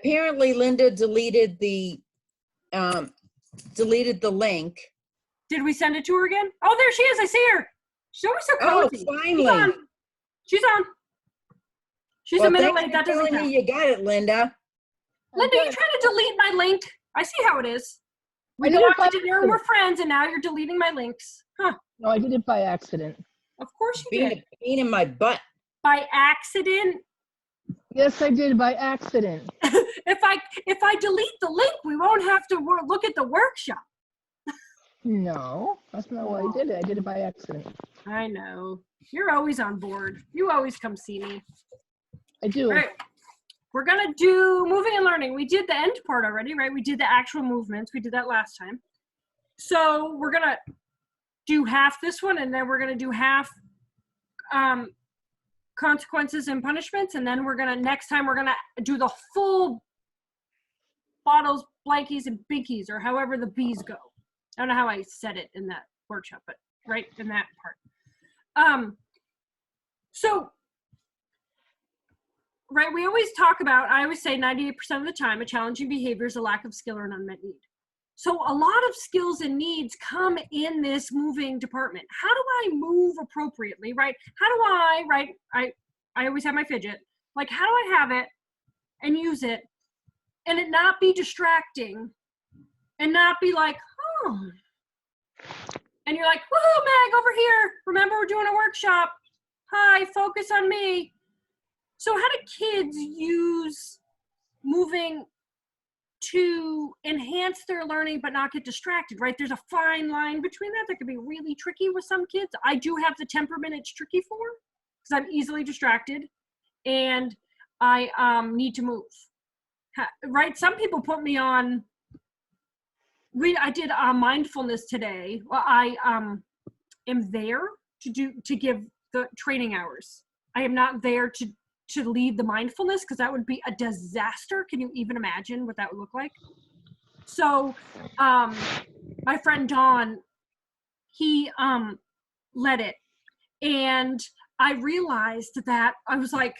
apparently Linda deleted the link. Did we send it to her again? Oh, there she is. I see her. She's always so cozy. Oh, finally. She's on. She's a minute late. That doesn't count. You got it, Linda. Linda, you trying to delete my link? I see how it is. We go out to dinner and we're friends, and now you're deleting my links. Huh. No, I did it by accident. Of course you did. Being in my butt. By accident? Yes, I did by accident. If I delete the link, we won't have to look at the workshop. No, that's not why I did it. I did it by accident. I know. You're always on board. You always come see me. I do. All right. We're going to do moving and learning. We did the end part already, right? We did the actual movements. We did that last time. So we're going to do half this one, and then we're going to do half consequences and punishments. And then next time we're going to do the full bottles, blankies, and binkies, or however the B's go. I don't know how I said it in that workshop, but right in that part. So, right, we always talk about, I always say 98% of the time, a challenging behavior is a lack of skill or an unmet need. So a lot of skills and needs come in this moving department. How do I move appropriately, right? How do I, right, I always have my fidget. Like, how do I have it and use it and it not be distracting and not be like, oh. And you're like, woohoo, Meg, over here. Remember, we're doing a workshop. Hi, focus on me. So how do kids use moving to enhance their learning but not get distracted, right? There's a fine line between that. That could be really tricky with some kids. I do have the temperament it's tricky for because I'm easily distracted and I need to move, right? Some people put me on, I did mindfulness today. Well, I am there to give the training hours. I am not there to lead the mindfulness because that would be a disaster. Can you even imagine what that would look like? So my friend Don, he led it. And I realized that I was like,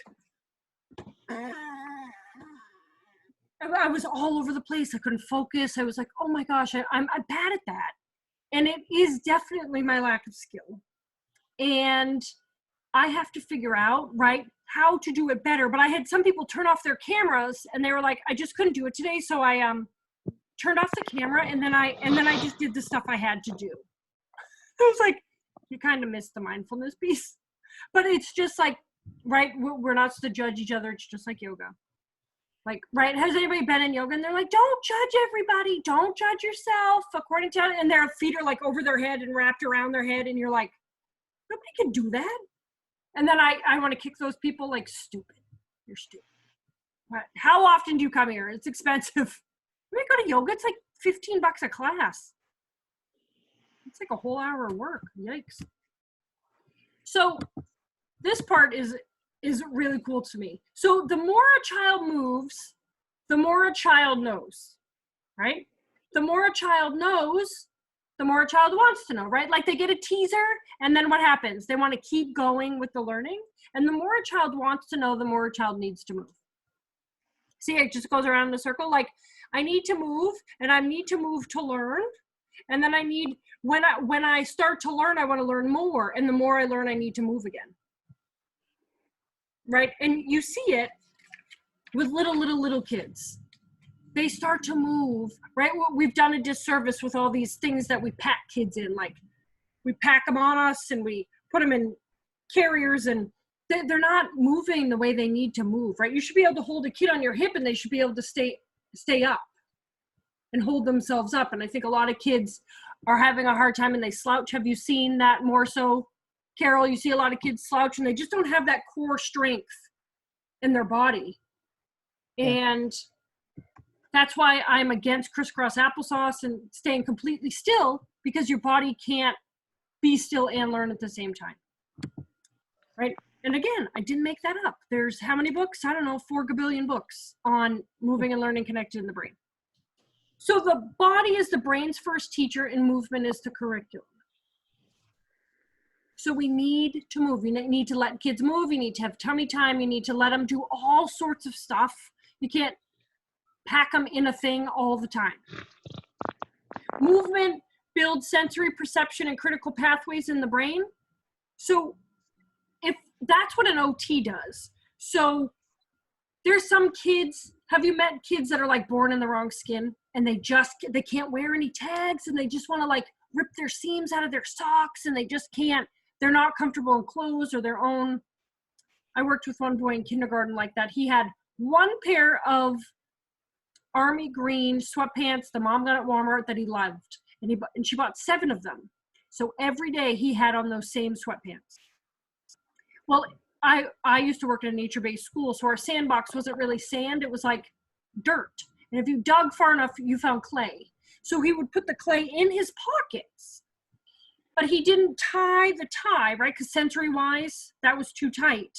I was all over the place. I couldn't focus. I was like, oh my gosh, I'm bad at that. And it is definitely my lack of skill. And I have to figure out, right, how to do it better. But I had some people turn off their cameras and they were like, I just couldn't do it today. So I turned off the camera and then I just did the stuff I had to do. I was like, you kind of missed the mindfulness piece. But it's just like, right, we're not supposed to judge each other. It's just like yoga. Like, right, has anybody been in yoga? And they're like, don't judge everybody. Don't judge yourself according to, and their feet are like over their head and wrapped around their head. And you're like, nobody can do that. And then I want to kick those people like, stupid. You're stupid. Right. How often do you come here? It's expensive. When I go to yoga, it's like $15 a class. It's like a whole hour of work. Yikes. So this part is really cool to me. So the more a child moves, the more a child knows, right? The more a child knows, the more a child wants to know, right? Like they get a teaser and then what happens? They want to keep going with the learning. And the more a child wants to know, the more a child needs to move. See, it just goes around in a circle. Like I need to move and I need to move to learn. And then I need, when I start to learn, I want to learn more. And the more I learn, I need to move again. Right? And you see it with little kids. They start to move, right? We've done a disservice with all these things that we pack kids in. Like we pack them on us and we put them in carriers and they're not moving the way they need to move, right? You should be able to hold a kid on your hip and they should be able to stay up and hold themselves up. And I think a lot of kids are having a hard time and they slouch. Have you seen that more so, Carol? You see a lot of kids slouch and they just don't have that core strength in their body. Yeah. And that's why I'm against crisscross applesauce and staying completely still, because your body can't be still and learn at the same time, right? And again, I didn't make that up. There's how many books? I don't know, 4 gabillion books on moving and learning connected in the brain. So the body is the brain's first teacher and movement is the curriculum. So we need to move. You need to let kids move. You need to have tummy time. You need to let them do all sorts of stuff. You can't pack them in a thing all the time. Movement builds sensory perception and critical pathways in the brain. So if that's what an OT does. So there's some kids, have you met kids that are like born in the wrong skin and they can't wear any tags and they just want to like rip their seams out of their socks and they just can't, they're not comfortable in clothes or their own. I worked with one boy in kindergarten like that. He had one pair of army green sweatpants the mom got at Walmart that he loved. And she bought 7 of them. So every day he had on those same sweatpants. Well, I used to work in a nature-based school, so our sandbox wasn't really sand, it was like dirt. And if you dug far enough, you found clay. So he would put the clay in his pockets, but he didn't tie the tie, right? Because sensory-wise, that was too tight.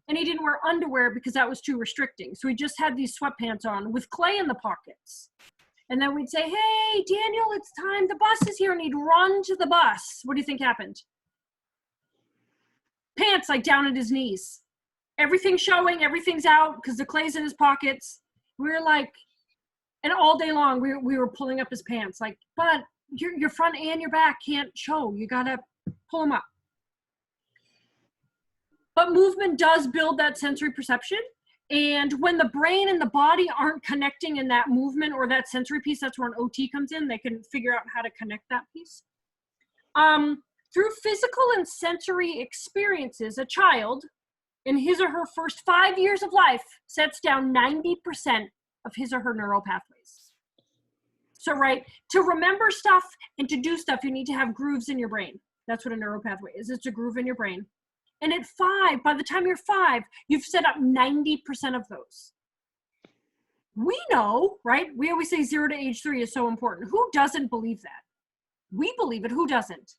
And he didn't wear underwear because that was too restricting. So he just had these sweatpants on with clay in the pockets. And then we'd say, hey, Daniel, it's time, the bus is here. And he'd run to the bus. What do you think happened? Pants like down at his knees. Everything's showing, everything's out because the clay's in his pockets. We were like, and all day long we were pulling up his pants. Like, but your front and your back can't show. You gotta pull them up. But movement does build that sensory perception. And when the brain and the body aren't connecting in that movement or that sensory piece, that's where an OT comes in. They can figure out how to connect that piece. Through physical and sensory experiences, a child in his or her first 5 years of life sets down 90% of his or her neural pathways. So, right, to remember stuff and to do stuff, you need to have grooves in your brain. That's what a neural pathway is. It's a groove in your brain. And at 5, by the time you're 5, you've set up 90% of those. We know, right? We always say 0 to age 3 is so important. Who doesn't believe that? We believe it. Who doesn't?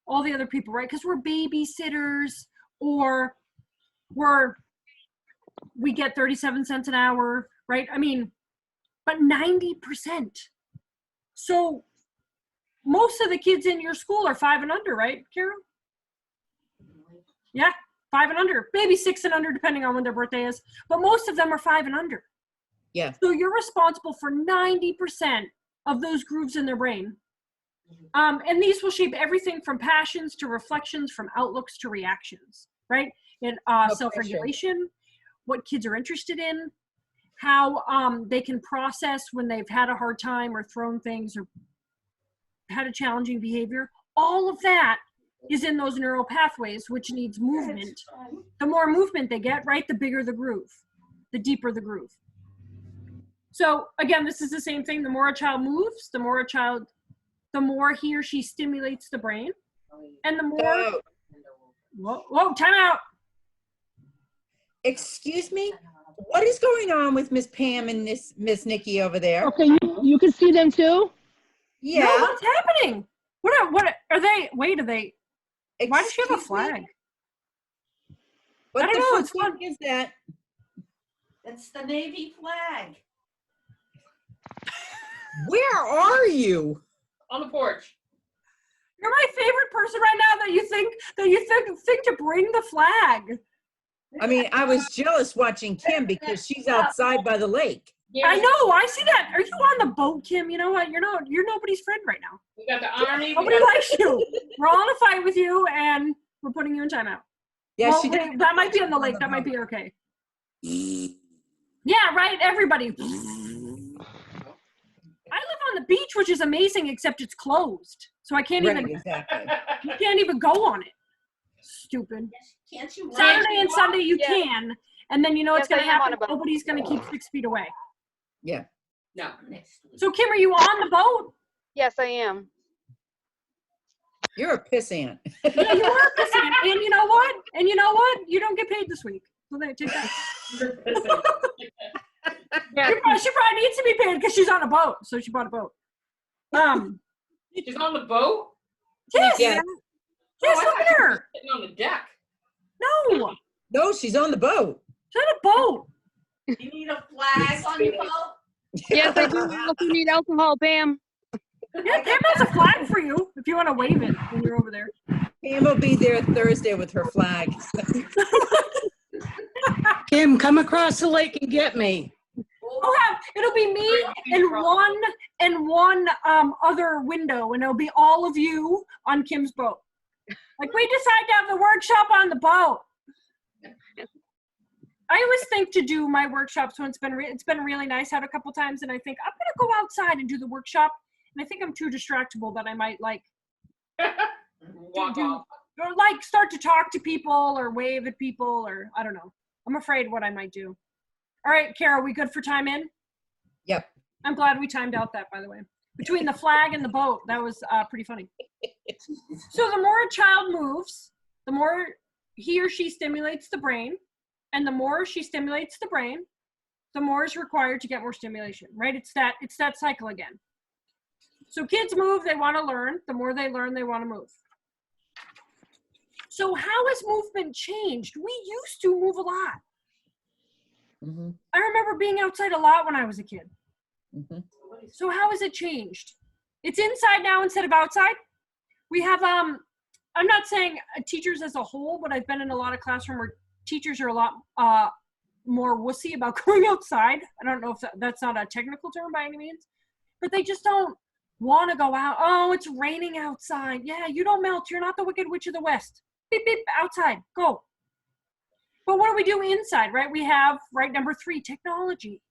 All the other people, right? Because we're babysitters or we get 37 cents an hour, right? I mean, but 90%. So most of the kids in your school are 5 and under, right, Carol? Yeah, 5 and under, maybe 6 and under, depending on when their birthday is. But most of them are 5 and under. Yeah. So you're responsible for 90% of those grooves in their brain. And these will shape everything from passions to reflections, from outlooks to reactions, right? And self-regulation, what kids are interested in, how they can process when they've had a hard time or thrown things or had a challenging behavior. All of that is in those neural pathways, which needs movement. The more movement they get, right, the bigger the groove, the deeper the groove. So again, this is the same thing. The more a child moves, the more he or she stimulates the brain, and the more, whoa, time out. Excuse me? What is going on with Miss Pam and Miss Nikki over there? Okay, you can see them too? Yeah. No, what's happening? What are they, wait, are they, why does she have a Excuse me? flag? What I don't the know, fuck it's fun. is that? It's the Navy flag Where are you? on the porch. You're my favorite person right now that you think to bring the flag. I mean, I was jealous watching Kim because she's outside by the lake. I know, I see that. Are you on the boat, Kim? You know what? You're nobody's friend right now. We got the Army. Nobody likes you. We're all in a fight with you, and we're putting you in timeout. Yeah, Well, she wait, did. that might be on the lake. That might be okay. Yeah, right. Everybody. I live on the beach, which is amazing, except it's closed, so I can't Right, even. exactly. You can't even go on it. Stupid. Can't you run? Saturday and Sunday you Yeah. can, and then you know what's Yes, going to I am on happen. a boat. Nobody's going to keep 6 feet away. Yeah. No, next week. So Kim, are you on the boat? Yes, I am. You're a pissant. Yeah, you are pissing. And you know what? You don't get paid this week. So they take that. Yeah. She probably needs to be paid because she's on a boat. So she bought a boat. She's on the boat? Yes. Yeah. Yes, Oh, I look thought at she was her. sitting on the deck. No, No, she's on the boat. she's on a boat. You need a flag on your boat? Yes, I do. I also need alcohol, Pam. Yeah, Pam has a flag for you if you want to wave it when you're over there. Pam will be there Thursday with her flag. Kim, come across the lake and get me. Who it'll be me and one other window, and it'll be all of you on Kim's boat. Like, we decided to have the workshop on the boat. I always think to do my workshops when it's been really nice out a couple times, and I think I'm gonna go outside and do the workshop, and I think I'm too distractible that I might like Walk off. or like start to talk to people or wave at people, or I don't know. I'm afraid what I might do. All right, Kara, we good for time in? Yep. I'm glad we timed out that, by the way. Between the flag and the boat, that was pretty funny. So the more a child moves, the more he or she stimulates the brain, and the more she stimulates the brain, the more is required to get more stimulation, right? It's that cycle again. So kids move, they want to learn. The more they learn, they want to move. So how has movement changed? We used to move a lot. Mm-hmm. I remember being outside a lot when I was a kid. Mm-hmm. So how has it changed? It's inside now instead of outside. We have, I'm not saying teachers as a whole, but I've been in a lot of classroom where teachers are a lot more wussy about going outside. I don't know if that's not a technical term by any means, but they just don't want to go out. Oh, it's raining outside. Yeah, you don't melt. You're not the Wicked Witch of the West. Beep, beep, outside, go. But what do we do inside, right? We have, right, number 3, technology.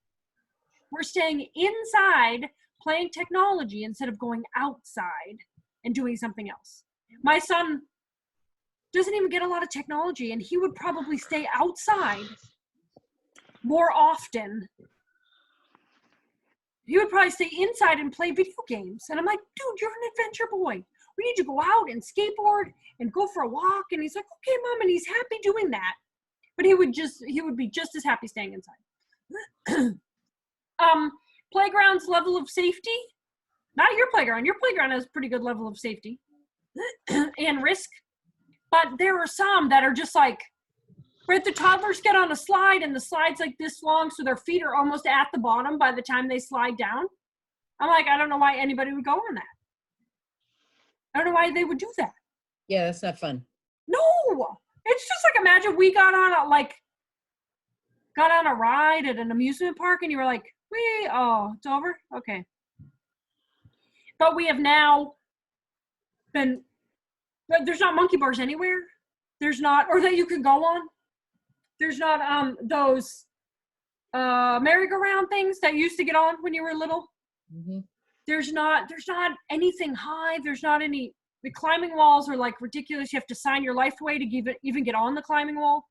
We're staying inside playing technology instead of going outside and doing something else. My son doesn't even get a lot of technology, and he would probably stay outside more often. He would probably stay inside and play video games. And I'm like, dude, you're an adventure boy. We need to go out and skateboard and go for a walk. And he's like, okay, Mom, and he's happy doing that. But he would be just as happy staying inside. Playground's level of safety, not your playground. Your playground has a pretty good level of safety and risk. But there are some that are just like, right, the toddlers get on a slide and the slide's like this long, so their feet are almost at the bottom by the time they slide down. I'm like, I don't know why anybody would go on that. I don't know why they would do that. Yeah, that's not fun. No, it's just like, imagine we got on a ride at an amusement park and you were like, it's over? Okay. But we have now been, there's not monkey bars anywhere. There's not, or that you can go on. There's not those merry-go-round things that you used to get on when you were little. Mm-hmm. There's not anything high. There's not any, the climbing walls are like ridiculous. You have to sign your life away to even get on the climbing wall.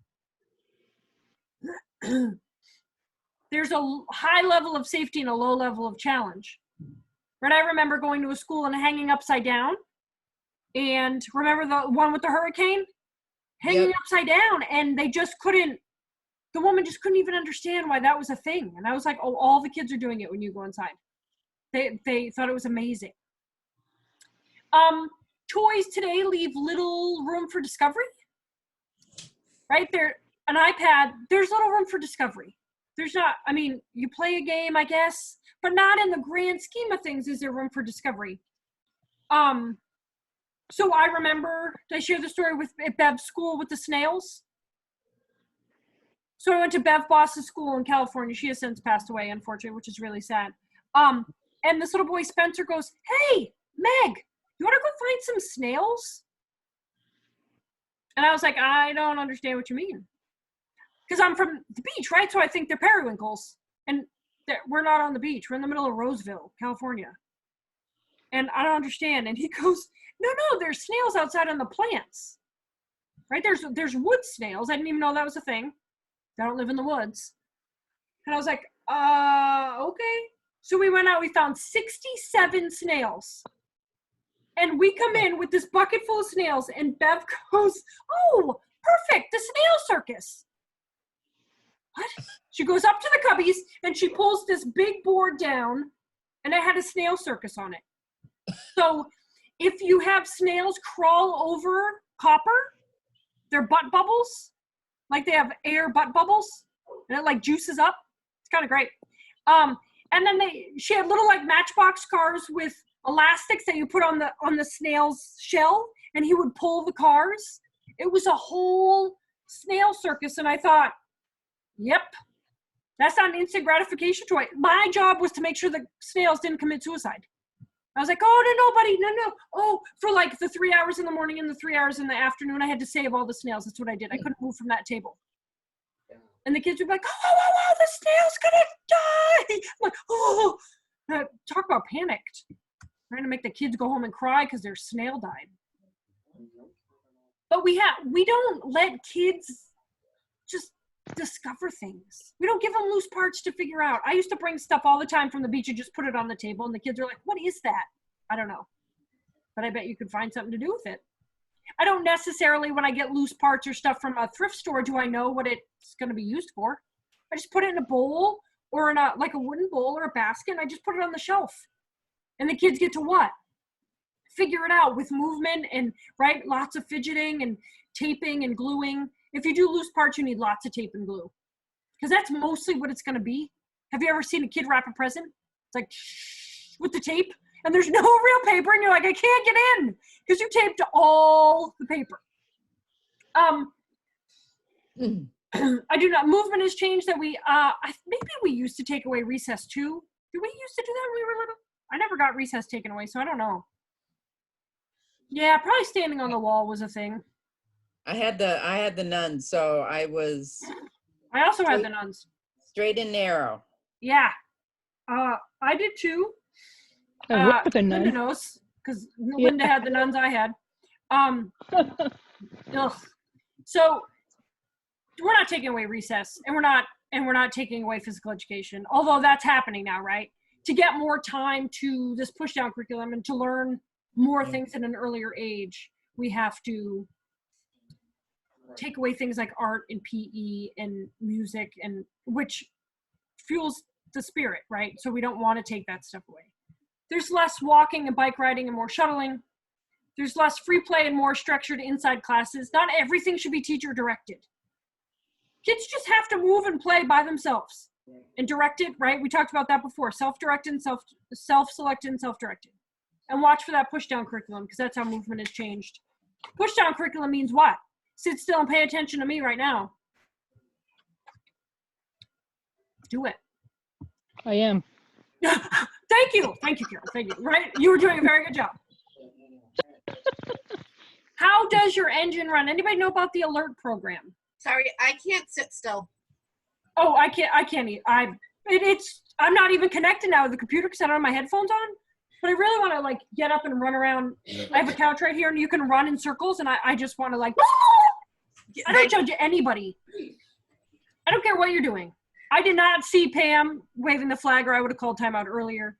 There's a high level of safety and a low level of challenge. Right? I remember going to a school and hanging upside down. And remember the one with the hurricane? Hanging upside down, and they just couldn't, the woman just couldn't even understand why that was a thing. And I was like, oh, all the kids are doing it when you go inside. They thought it was amazing. Toys today leave little room for discovery. Right there, an iPad, there's little room for discovery. There's not, I mean, you play a game, I guess, but not in the grand scheme of things is there room for discovery. So I remember, did I share the story at Bev's school with the snails? So I went to Bev Boss's school in California. She has since passed away, unfortunately, which is really sad. And this little boy, Spencer, goes, hey, Meg, you want to go find some snails? And I was like, I don't understand what you mean. Because I'm from the beach, right? So I think they're periwinkles. And we're not on the beach. We're in the middle of Roseville, California. And I don't understand. And he goes, no, there's snails outside on the plants. Right? There's wood snails. I didn't even know that was a thing. They don't live in the woods. And I was like, okay. So we went out, we found 67 snails. And we come in with this bucket full of snails, and Bev goes, oh, perfect, the snail circus. What? She goes up to the cubbies, and she pulls this big board down, and it had a snail circus on it. So if you have snails crawl over copper, they're butt bubbles, like they have air butt bubbles, and it like juices up. It's kind of great. And then she had little like Matchbox cars with elastics that you put on the snail's shell, and he would pull the cars. It was a whole snail circus, and I thought, yep, That's not an instant gratification toy. My job was to make sure the snails didn't commit suicide. I was like, oh, no. Oh, for like the 3 hours in the morning and the 3 hours in the afternoon, I had to save all the snails. That's what I did. I couldn't move from that table. And the kids would be like, oh, the snail's gonna die. I'm like, oh, talk about panicked. Trying to make the kids go home and cry because their snail died. But we don't let kids just discover things. We don't give them loose parts to figure out. I used to bring stuff all the time from the beach and just put it on the table, and the kids are like, what is that? I don't know. But I bet you could find something to do with it. I don't necessarily, when I get loose parts or stuff from a thrift store, do I know what it's going to be used for. I just put it in a bowl or in a wooden bowl or a basket, and I just put it on the shelf. And the kids get to what? Figure it out with movement and, right, lots of fidgeting and taping and gluing. If you do loose parts, you need lots of tape and glue. Because that's mostly what it's going to be. Have you ever seen a kid wrap a present? It's like, shh, with the tape. And there's no real paper. And you're like, I can't get in. Because you taped all the paper. I do not. Movement has changed that maybe we used to take away recess too. Did we used to do that when we were little? I never got recess taken away, so I don't know. Yeah, probably standing on the wall was a thing. I had the nuns, so I was I also had the nuns. straight and narrow. Yeah. I did too. I worked with a Linda nun. knows, because Linda had the nuns I had. Ugh. So we're not taking away recess, and we're not taking away physical education, although that's happening now, right? To get more time to this push down curriculum and to learn more things at an earlier age, we have to take away things like art and PE and music, and which fuels the spirit, right? So we don't want to take that stuff away. There's less walking and bike riding and more shuttling. There's less free play and more structured inside classes. Not everything should be teacher directed. Kids just have to move and play by themselves and directed, right? We talked about that before. Self-directed, self-selected, and self-directed. And watch for that push-down curriculum, because that's how movement has changed. Push-down curriculum means what? Sit still and pay attention to me right now. Do it. I am. Thank you, Carol. Thank you. Right? You were doing a very good job. How does your engine run? Anybody know about the alert program? Sorry, I can't sit still. Oh, I can't eat. I'm not even connected now to the computer because I don't have my headphones on. But I really want to like get up and run around. I have a couch right here and you can run in circles, and I just want to like, I don't judge anybody. I don't care what you're doing. I did not see Pam waving the flag, or I would have called timeout earlier.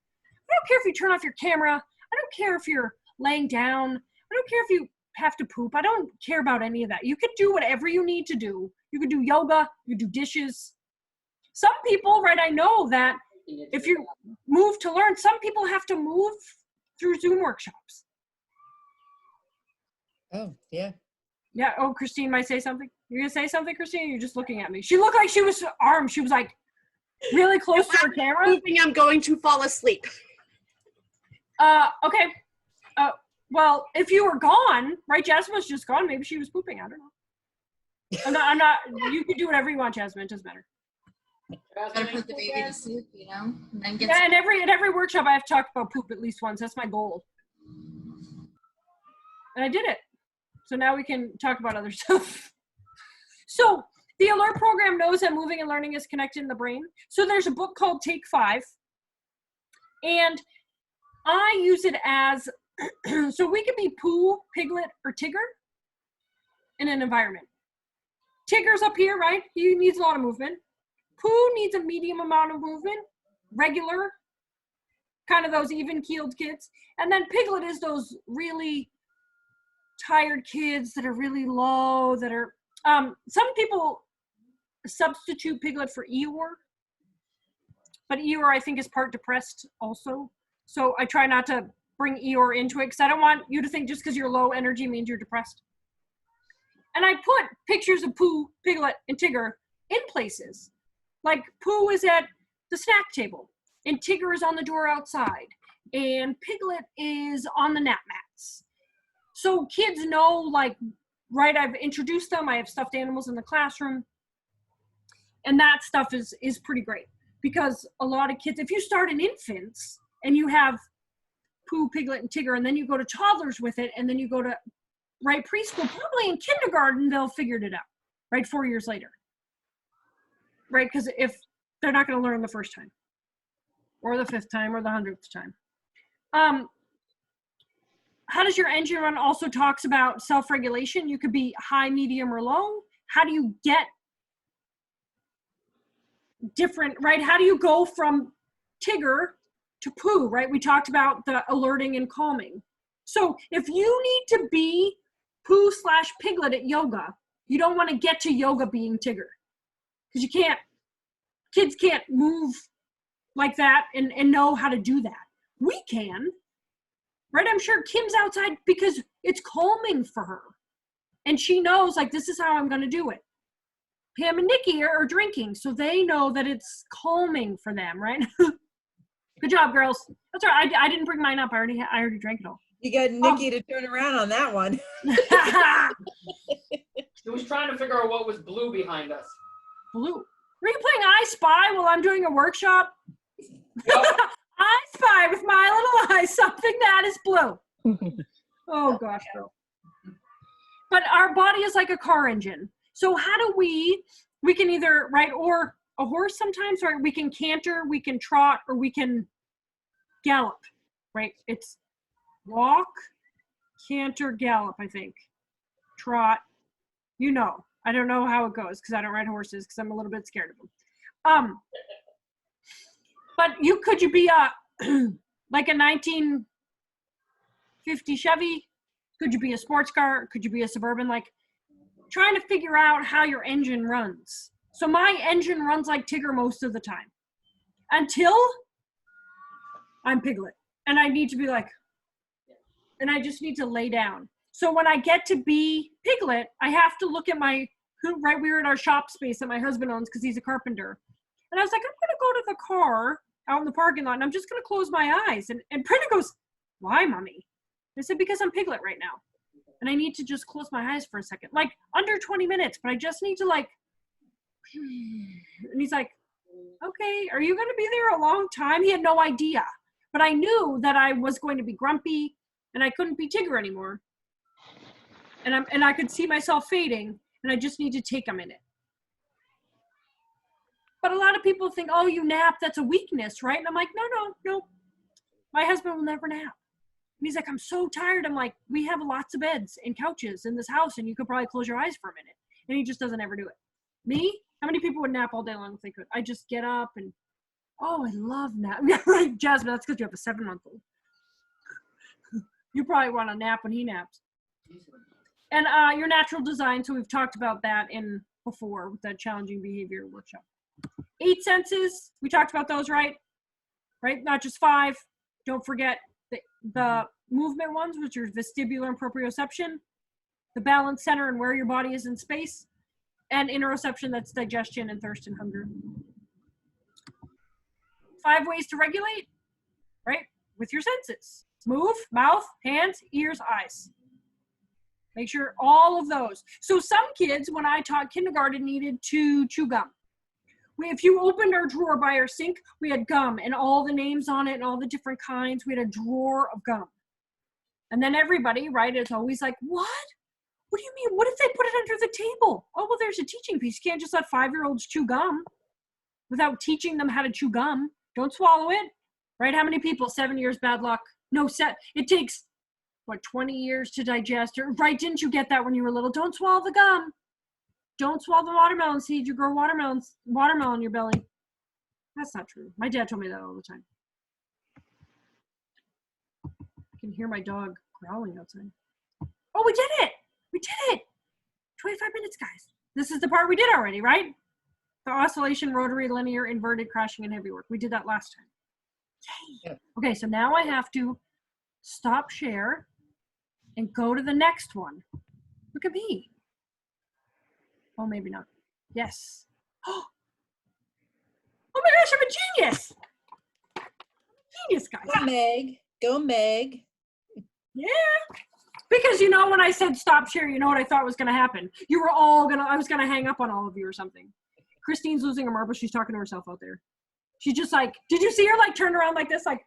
I don't care if you turn off your camera. I don't care if you're laying down. I don't care if you have to poop. I don't care about any of that. You can do whatever you need to do. You can do yoga. You can do dishes. Some people, right, I know that if you move to learn, some people have to move through Zoom workshops. Oh, yeah. Yeah. Oh, Christine might say something. You're going to say something, Christine? You're just looking at me. She looked like she was armed. She was like really close to her camera. Moving, I'm going to fall asleep. Okay. Well, if you were gone, right? Jasmine was just gone. Maybe she was pooping. I don't know. I'm not. You can do whatever you want, Jasmine. It doesn't matter. Gotta put the baby to sleep, you know, and then get. Yeah, and every workshop I have to talk about poop at least once. That's my goal. And I did it. So now we can talk about other stuff. So the alert program knows that moving and learning is connected in the brain. So there's a book called Take 5. And I use it as, so we could be Pooh, Piglet, or Tigger in an environment. Tigger's up here, right? He needs a lot of movement. Pooh needs a medium amount of movement, regular, kind of those even-keeled kids. And then Piglet is those really tired kids that are really low, that are, some people substitute Piglet for Eeyore, but Eeyore I think is part depressed also. So I try not to bring Eeyore into it because I don't want you to think just because you're low energy means you're depressed. And I put pictures of Pooh, Piglet, and Tigger in places. Like Pooh is at the snack table, and Tigger is on the door outside, and Piglet is on the nap mats. So kids know, like, right, I've introduced them. I have stuffed animals in the classroom. And that stuff is pretty great, because a lot of kids, if you start in infants and you have Pooh, Piglet, and Tigger, and then you go to toddlers with it, and then you go to preschool, probably in kindergarten they'll figure it out, right, 4 years later, right? Because if they're not going to learn the first time, or the 5th time, or the 100th time. How does your engine run also talks about self-regulation? You could be high, medium, or low. How do you get different, right? How do you go from Tigger to Pooh, right? We talked about the alerting and calming. So if you need to be Pooh/Piglet at yoga, you don't want to get to yoga being Tigger, because you can't, kids can't move like that and know how to do that. We can, right? I'm sure Kim's outside because it's calming for her. And she knows, like, this is how I'm going to do it. Pam and Nikki are drinking, so they know that it's calming for them, right? Good job, girls. That's all right. I didn't bring mine up. I already drank it all. You got Nikki to turn around on that one. He was trying to figure out what was blue behind us. Blue. Were you playing I Spy while I'm doing a workshop? Yep. I spy with my little eyes something that is blue. Oh gosh, girl. But our body is like a car engine. So how do we can either, right, or a horse sometimes, right? We can canter, we can trot, or we can gallop, right? It's walk, canter, gallop, I think. Trot, you know. I don't know how it goes because I don't ride horses because I'm a little bit scared of them. But could you be a like a 1950 Chevy? Could you be a sports car? Could you be a Suburban? Like, trying to figure out how your engine runs. So my engine runs like Tigger most of the time, until I'm Piglet, and I need to be like, and I just need to lay down. So when I get to be Piglet, I have to look at right, we were in our shop space that my husband owns because he's a carpenter. And I was like, I'm going to go to the car out in the parking lot, and I'm just going to close my eyes. And Prina goes, why, Mommy? I said, because I'm Piglet right now. And I need to just close my eyes for a second. Like, under 20 minutes, but I just need to, like, and he's like, okay, are you going to be there a long time? He had no idea. But I knew that I was going to be grumpy, and I couldn't be Tigger anymore. And I could see myself fading, and I just need to take a minute. But a lot of people think, oh, you nap, that's a weakness, right? And I'm like, no. My husband will never nap. And he's like, I'm so tired. I'm like, we have lots of beds and couches in this house, and you could probably close your eyes for a minute. And he just doesn't ever do it. Me? How many people would nap all day long if they could? I just get up and, oh, I love nap. Right, Jasmine, that's because you have a 7-month-old. You probably want to nap when he naps. And your natural design, so we've talked about that before with that challenging behavior workshop. 8 senses, we talked about those, right? Right, not just 5. Don't forget the movement ones, which are vestibular and proprioception, the balance center and where your body is in space, and interoception, that's digestion and thirst and hunger. 5 ways to regulate, right? With your senses. Move, mouth, hands, ears, eyes. Make sure all of those. So some kids, when I taught kindergarten, needed to chew gum. If you opened our drawer by our sink, we had gum and all the names on it and all the different kinds. We had a drawer of gum. And then everybody, right, is always like, what? What do you mean? What if they put it under the table? Oh, well, there's a teaching piece. You can't just let 5-year-olds chew gum without teaching them how to chew gum. Don't swallow it, right? How many people? 7 years, bad luck. No, it takes, 20 years to digest? Right, didn't you get that when you were little? Don't swallow the gum. Don't swallow the watermelon seed. You grow watermelon in your belly. That's not true. My dad told me that all the time. I can hear my dog growling outside. Oh, we did it. We did it. 25 minutes, guys. This is the part we did already, right? The oscillation, rotary, linear, inverted, crashing, and heavy work. We did that last time. Yay. Yep. Okay, so now I have to stop share and go to the next one. Look at me. Oh, maybe not. Yes. Oh my gosh, I'm a genius. Genius, guys. Go Meg. Go Meg. Yeah. Because when I said stop share, you know what I thought was going to happen? You were all I was going to hang up on all of you or something. Christine's losing her marble. She's talking to herself out there. She's just like, did you see her like turn around like this? Like,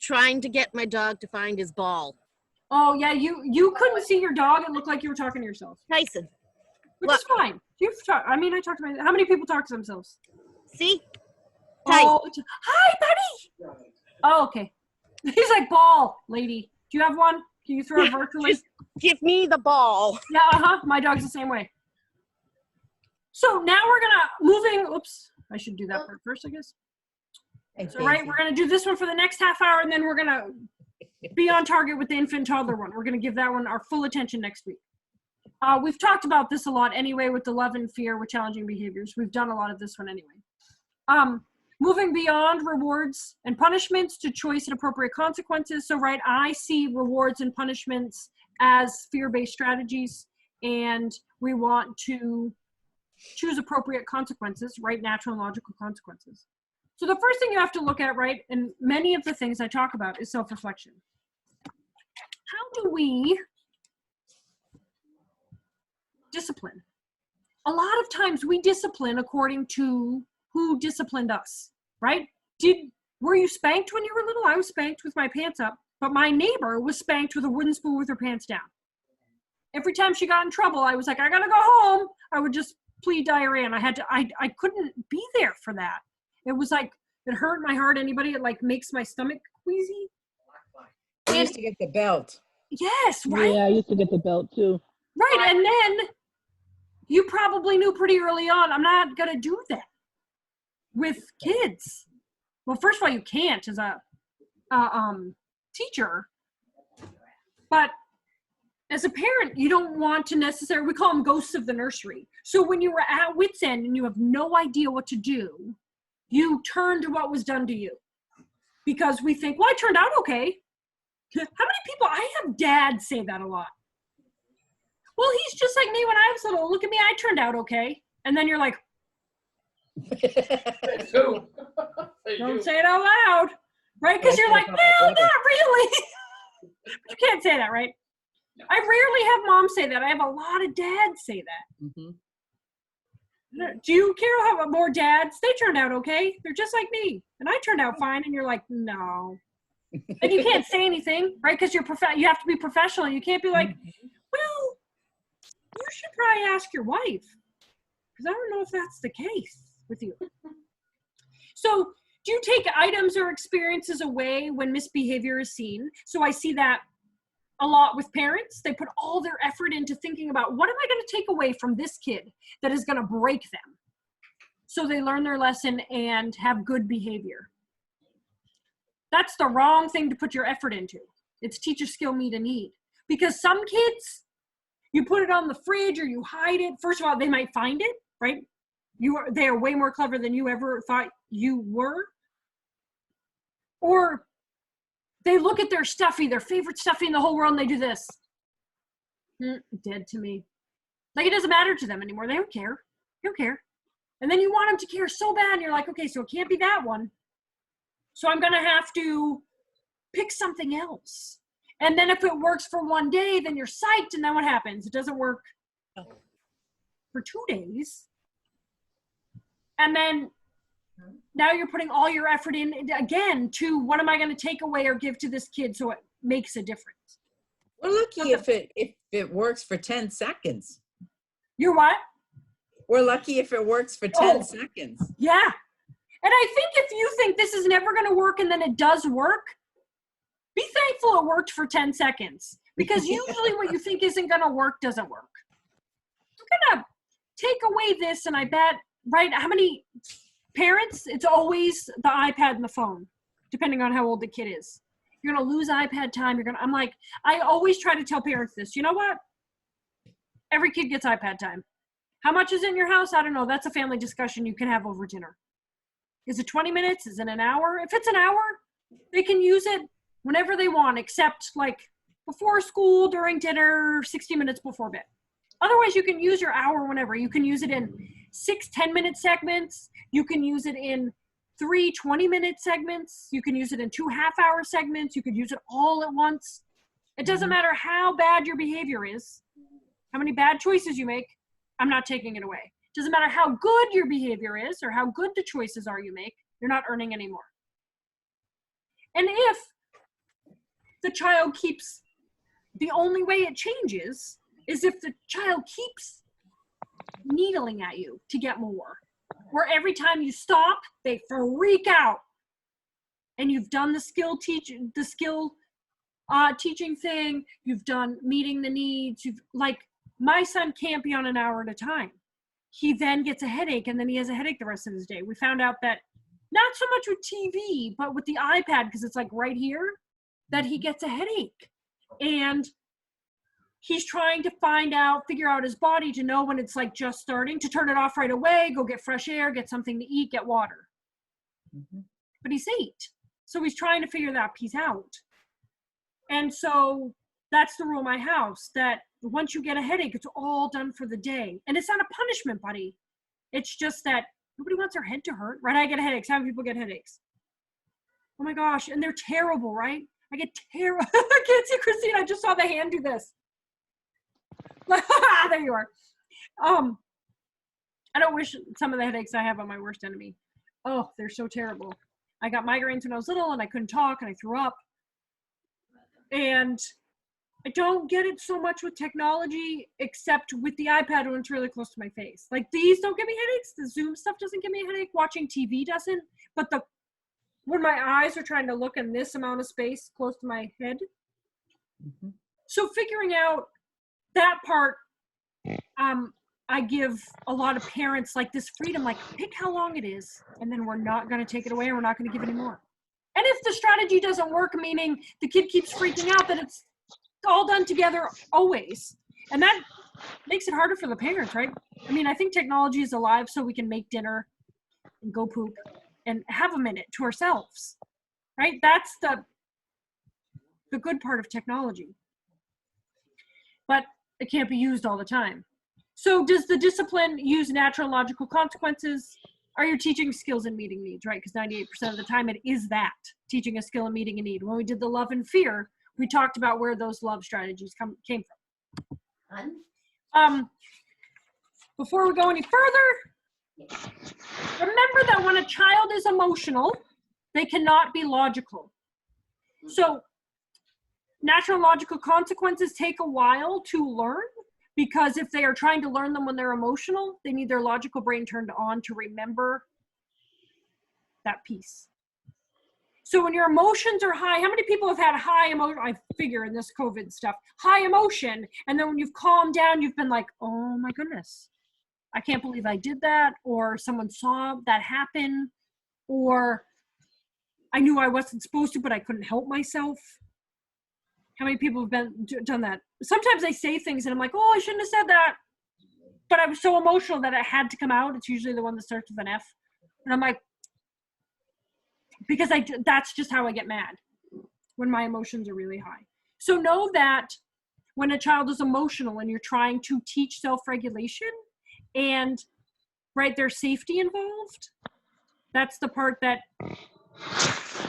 Trying to get my dog to find his ball. oh yeah, you couldn't see your dog. It looked like you were talking to yourself, Tyson, which is fine. I talk to my. How many people talk to themselves? see? Tyson. Oh, hi, buddy. Oh, okay. He's like, ball, lady. Do you have one? Can you throw it virtually? Just give me the ball. Yeah, my dog's the same way. So now we're gonna oops, I should do that part first, I guess. Hey, So right, Casey. we're gonna do this one for the next half hour, and then we're gonna be on target with the infant toddler one. We're gonna give that one our full attention next week. We've talked about this a lot anyway with the love and fear with challenging behaviors. We've done a lot of this one anyway. Moving beyond rewards and punishments to choice and appropriate consequences. So right, I see rewards and punishments as fear-based strategies, and we want to choose appropriate consequences, right? Natural and logical consequences. So the first thing you have to look at, right, and many of the things I talk about is self-reflection. How do we discipline? A lot of times we discipline according to who disciplined us, right? Were you spanked when you were little? I was spanked with my pants up, but my neighbor was spanked with a wooden spoon with her pants down. Every time she got in trouble, I was like, I gotta go home. I would just plead diarrhea, and I couldn't be there for that. It was like, it hurt my heart. Anybody, it like makes my stomach queasy. I used to get the belt. Yes, right? Yeah, I used to get the belt too. Right, and then you probably knew pretty early on, I'm not gonna do that with kids. Well, first of all, you can't as a teacher, but as a parent, you don't want to necessarily, we call them ghosts of the nursery. So when you were at wit's end and you have no idea what to do, you turn to what was done to you. Because we think, well, I turned out okay. How many people, I have dads say that a lot. Well, he's just like me when I was little. Look at me, I turned out okay. And then you're like, They do. They don't do. say it out loud, right? Because you're like, well, not really. You can't say that, right? I rarely have moms say that. I have a lot of dads say that. Mhm. Do you care how more dads? They turned out okay. They're just like me. And I turned out fine. And you're like, no. And you can't say anything, right? Because you have to be professional. You can't be like, well, you should probably ask your wife. Because I don't know if that's the case with you. So do you take items or experiences away when misbehavior is seen? So I see that a lot with parents. They put all their effort into thinking about, what am I going to take away from this kid that is going to break them? So they learn their lesson and have good behavior. That's the wrong thing to put your effort into. It's teach a skill, meet a need. Because some kids, you put it on the fridge or you hide it. First of all, they might find it, right? They are way more clever than you ever thought you were. Or they look at their stuffy, their favorite stuffy in the whole world, and they do this. Dead to me. Like, it doesn't matter to them anymore. They don't care. They don't care. And then you want them to care so bad, and you're like, okay, so it can't be that one. So I'm going to have to pick something else. And then if it works for one day, then you're psyched, and then what happens? It doesn't work for 2 days. And then now you're putting all your effort in again to, what am I going to take away or give to this kid so it makes a difference? We're lucky if it works for 10 seconds. You're what? We're lucky if it works for 10 seconds. Yeah. And I think if you think this is never going to work and then it does work, be thankful it worked for 10 seconds. Because usually what you think isn't going to work doesn't work. I'm going to take away this, and I bet, right, how many parents, it's always the iPad and the phone, depending on how old the kid is. You're going to lose iPad time. I'm like, I always try to tell parents this. You know what? Every kid gets iPad time. How much is in your house? I don't know. That's a family discussion you can have over dinner. Is it 20 minutes? Is it an hour? If it's an hour, they can use it whenever they want, except like before school, during dinner, 60 minutes before bed. Otherwise, you can use your hour whenever. You can use it in 6 10-minute segments. You can use it in 3 20-minute segments. You can use it in 2 half-hour segments. You could use it all at once. It doesn't matter how bad your behavior is, how many bad choices you make, I'm not taking it away. doesn't matter how good your behavior is or how good the choices are you make, you're not earning anymore. And if the child keeps, the only way it changes is if the child keeps needling at you to get more, where every time you stop, they freak out. And you've done the skill teaching thing, you've done meeting the needs, you've, like, my son can't be on an hour at a time. He then gets a headache, and then he has a headache the rest of his day. We found out that not so much with TV, but with the iPad, because it's like right here, that he gets a headache. And he's trying to figure out his body to know when it's like just starting, to turn it off right away, go get fresh air, get something to eat, get water. But he's 8. So he's trying to figure that piece out. And so that's the rule in my house, that once you get a headache, it's all done for the day. And it's not a punishment, buddy. It's just that nobody wants their head to hurt, right? I get headaches. How many people get headaches? Oh my gosh. And they're terrible, right? I get terrible. I can't see Christine. I just saw the hand do this. There you are. I don't wish some of the headaches I have on my worst enemy. Oh, they're so terrible. I got migraines when I was little and I couldn't talk and I threw up. And I don't get it so much with technology, except with the iPad when it's really close to my face. Like, these don't give me headaches. The Zoom stuff doesn't give me a headache. Watching TV doesn't. But when my eyes are trying to look in this amount of space close to my head. So figuring out that part, I give a lot of parents like this freedom, like, pick how long it is, and then we're not going to take it away, and we're not going to give any more. And if the strategy doesn't work, meaning the kid keeps freaking out, then it's all done together always. And that makes it harder for the parents, right? I mean, I think technology is alive so we can make dinner and go poop and have a minute to ourselves, right? That's the good part of technology. But it can't be used all the time. So does the discipline use natural logical consequences? Are you teaching skills and meeting needs, right? Because 98% of the time it is that, teaching a skill and meeting a need. When we did the love and fear, we talked about where those love strategies came from. Before we go any further, remember that when a child is emotional, they cannot be logical. So natural logical consequences take a while to learn, because if they are trying to learn them when they're emotional, they need their logical brain turned on to remember that piece. So when your emotions are high, how many people have had high emotion? I figure in this COVID stuff, high emotion. And then when you've calmed down, you've been like, oh my goodness, I can't believe I did that. Or someone saw that happen. Or I knew I wasn't supposed to, but I couldn't help myself. How many people have done that? Sometimes I say things and I'm like, oh, I shouldn't have said that. But I was so emotional that it had to come out. It's usually the one that starts with an F. And I'm like, because that's just how I get mad, when my emotions are really high. So know that when a child is emotional and you're trying to teach self-regulation and, right, there's safety involved, that's the part that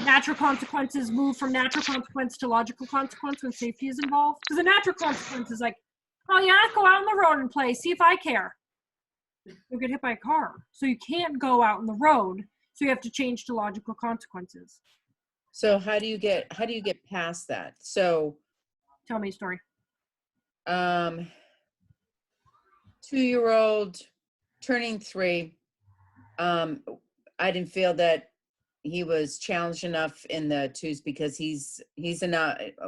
natural consequences move from natural consequence to logical consequence when safety is involved. Because the natural consequence is like, oh yeah, go out on the road and play, see if I care. You'll get hit by a car. So you can't go out on the road. So you have to change to logical consequences. So how do you get past that? So Tell me a story. 2-year-old turning 3. I didn't feel that he was challenged enough in the 2s because he's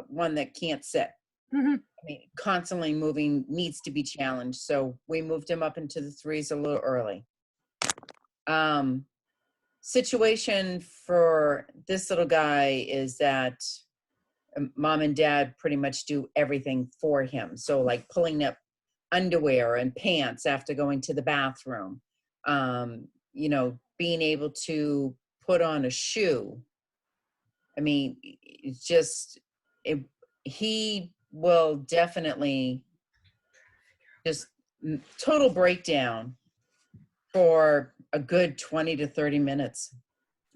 one that can't sit. Mm-hmm. I mean, constantly moving, needs to be challenged. So we moved him up into the 3s a little early. Situation for this little guy is that mom and dad pretty much do everything for him. So like pulling up underwear and pants after going to the bathroom, being able to put on a shoe. I mean, it's just, he will definitely just total breakdown for a good 20 to 30 minutes.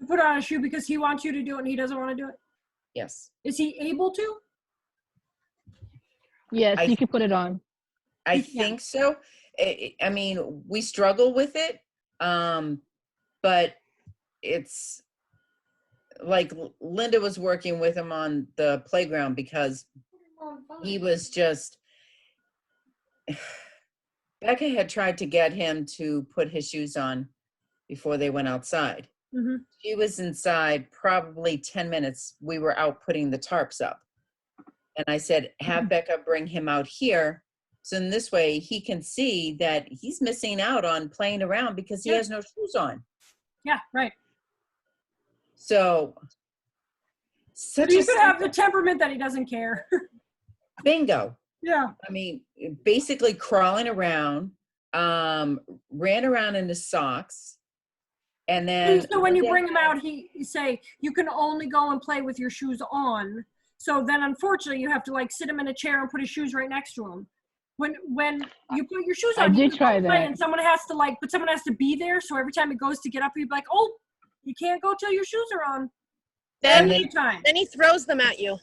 Put on a shoe because he wants you to do it and he doesn't want to do it? Yes. Is he able to? Yes, you can put it on. I think so. I mean, we struggle with it, but it's like Linda was working with him on the playground because he was just, Becca had tried to get him to put his shoes on before they went outside. Mhm. She was inside probably 10 minutes. We were out putting the tarps up. And I said, have Becca bring him out here. So in this way, he can see that he's missing out on playing around because he Yeah. has no shoes on. Yeah, right. So, such You a could have the temperament that he doesn't care. bingo. Yeah. I mean, basically crawling around, ran around in his socks. And then So when you bring him out, you say you can only go and play with your shoes on. So then unfortunately you have to like sit him in a chair and put his shoes right next to him. When you put your shoes I on, you did can try go play that. and someone has to be there. So every time he goes to get up, he'd be like, oh, you can't go till your shoes are on. Then Every time. then he throws them at you.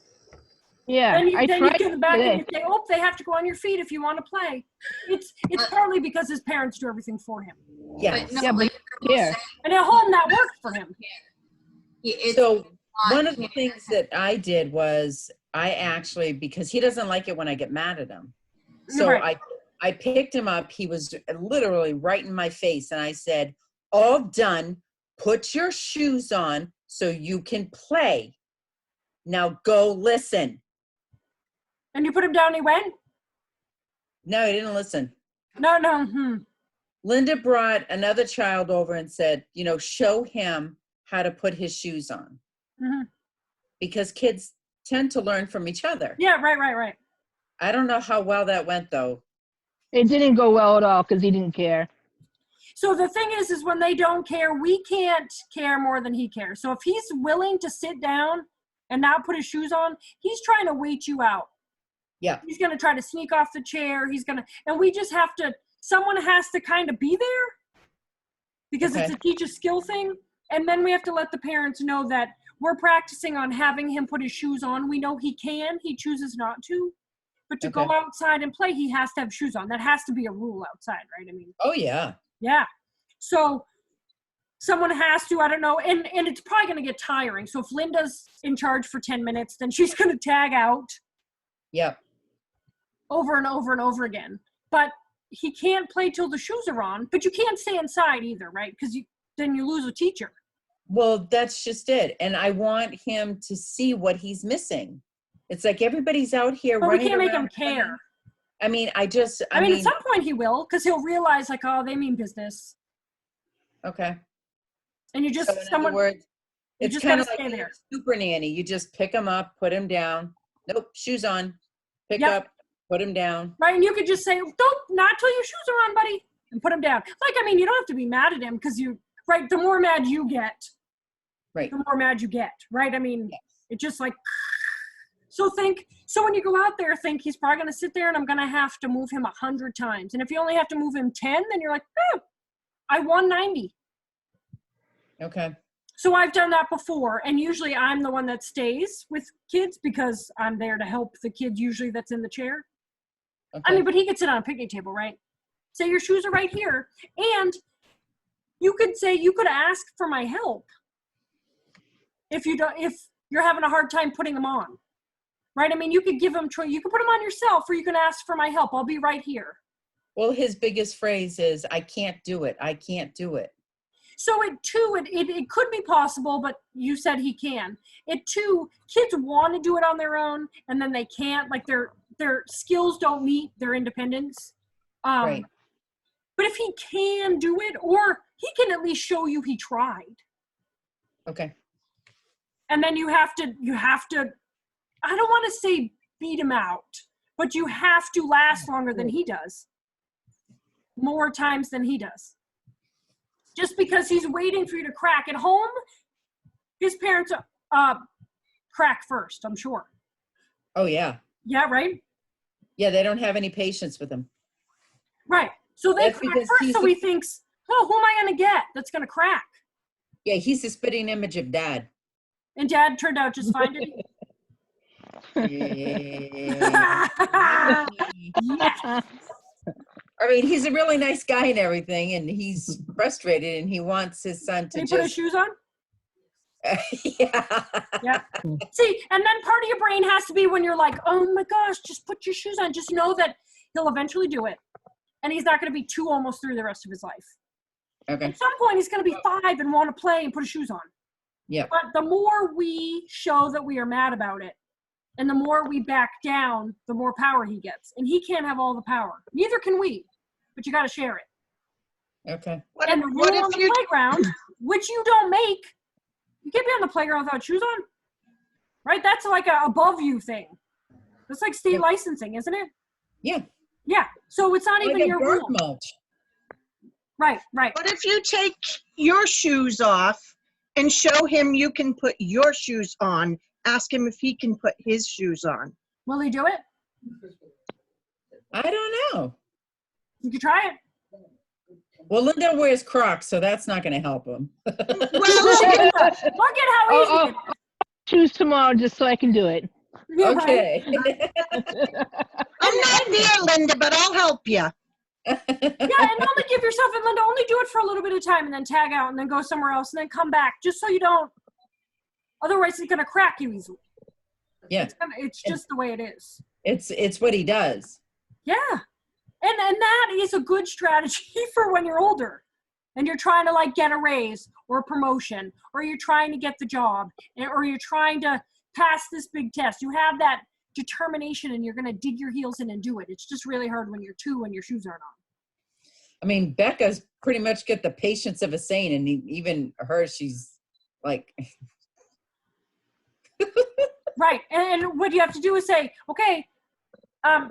Yeah, Then you I tried get back and you today. say, oh, they have to go on your feet if you want to play. It's partly because his parents do everything for him. yeah. But no, Yeah, but like you're here. saying, And at home that worked for him. it's So not one of the him. things that I did was I actually, because he doesn't like it when I get mad at him. So Right. I picked him up. He was literally right in my face. And I said, all done. Put your shoes on so you can play. Now go listen. And you put him down, he went? No, he didn't listen. No. Linda brought another child over and said, show him how to put his shoes on. Mhm. Because kids tend to learn from each other. Yeah, right. I don't know how well that went though. It didn't go well at all because he didn't care. So the thing is when they don't care, we can't care more than he cares. So if he's willing to sit down and not put his shoes on, he's trying to wait you out. Yeah. He's going to try to sneak off the chair. And we just have to, someone has to kind of be there because it's Okay. a teach a skill thing. And then we have to let the parents know that we're practicing on having him put his shoes on. We know he can, he chooses not to. But to go Okay. outside and play, he has to have shoes on. That has to be a rule outside, right? I mean, Oh yeah. yeah. So someone has to, I don't know, and it's probably going to get tiring. So if Linda's in charge for 10 minutes, then she's going to tag out Yep. over and over and over again. But he can't play till the shoes are on, but you can't stay inside either, right? Because then you lose a teacher. Well, that's just it. And I want him to see what he's missing. It's like everybody's out here But we running can't make him around care. I mean, I mean, at some point he will, because he'll realize like, oh, they mean business. okay. And you just, So in other words, you it's just kind gotta of like stay being there. a super nanny. You just pick him up, put him down. Nope, shoes on. Pick Yep. up, put him down. Right, and you could just say, don't, not till your shoes are on, buddy, and put him down. Like, I mean, you don't have to be mad at him because right, the more mad you get, Right. the more mad you get, right? I mean, Yes. it's just like, so when you go out there, think he's probably going to sit there and I'm going to have to move him 100 times. And if you only have to move him 10, then you're like, oh, I won 90. Okay. So I've done that before. And usually I'm the one that stays with kids because I'm there to help the kid usually that's in the chair. Okay. I mean, but he could sit on a picnic table, right? Say your shoes are right here. And you could say, you could ask for my help if you're having a hard time putting them on, right? I mean, you could give them, you could put them on yourself or you can ask for my help. I'll be right here. Well, his biggest phrase is, I can't do it. I can't do it. So it could be possible, but you said he can. Kids want to do it on their own and then they can't, like their skills don't meet their independence. Right. But if he can do it, or he can at least show you he tried. Okay. And then you have to, I don't want to say beat him out, but you have to last longer than he does. More times than he does. Just because he's waiting for you to crack. At home, his parents crack first, I'm sure. Oh, yeah. Yeah, right? Yeah, they don't have any patience with him. Right. So they That's crack because first, he's so a- he thinks, oh, who am I going to get that's going to crack? Yeah, he's the spitting image of dad. And Dad turned out just fine, did he? Yeah. Yes. I mean, he's a really nice guy and everything, and he's frustrated, and he wants his son to Did he put his just. shoes on? Yeah. Yeah. See, and then part of your brain has to be when you're like, oh my gosh, just put your shoes on. Just know that he'll eventually do it. And he's not going to be 2 almost through the rest of his life. Okay. At some point, he's going to be 5 and want to play and put his shoes on. Yep. But the more we show that we are mad about it, and the more we back down, the more power he gets. And he can't have all the power. Neither can we. But you got to share it. Okay. And the rule on the playground, which you don't make, you can't be on the playground without shoes on. Right? That's like a above you thing. It's like state licensing, isn't it? Yeah. Yeah. So it's not Like even a your bark rule. mulch. Right, right. But if you take your shoes off and show him you can put your shoes on, ask him if he can put his shoes on. Will he do it? I don't know. You could try it. Well, Linda wears Crocs, so that's not going to help him. Well, Look at how easy it is. Choose tomorrow just so I can do it. Yeah, right. Okay. I'm not there, Linda, but I'll help you. Yeah, and only give yourself and Linda, only do it for a little bit of time and then tag out and then go somewhere else and then come back just so you don't, otherwise it's going to crack you easily. Yeah. It's just the way it is. It's what he does. Yeah. And that is a good strategy for when you're older and you're trying to like get a raise or a promotion, or you're trying to get the job, or you're trying to pass this big test. You have that determination and you're going to dig your heels in and do it. It's just really hard when you're 2 and your shoes aren't on. I mean, Becca's pretty much got the patience of a saint, and even her, she's like. Right. And what you have to do is say, okay,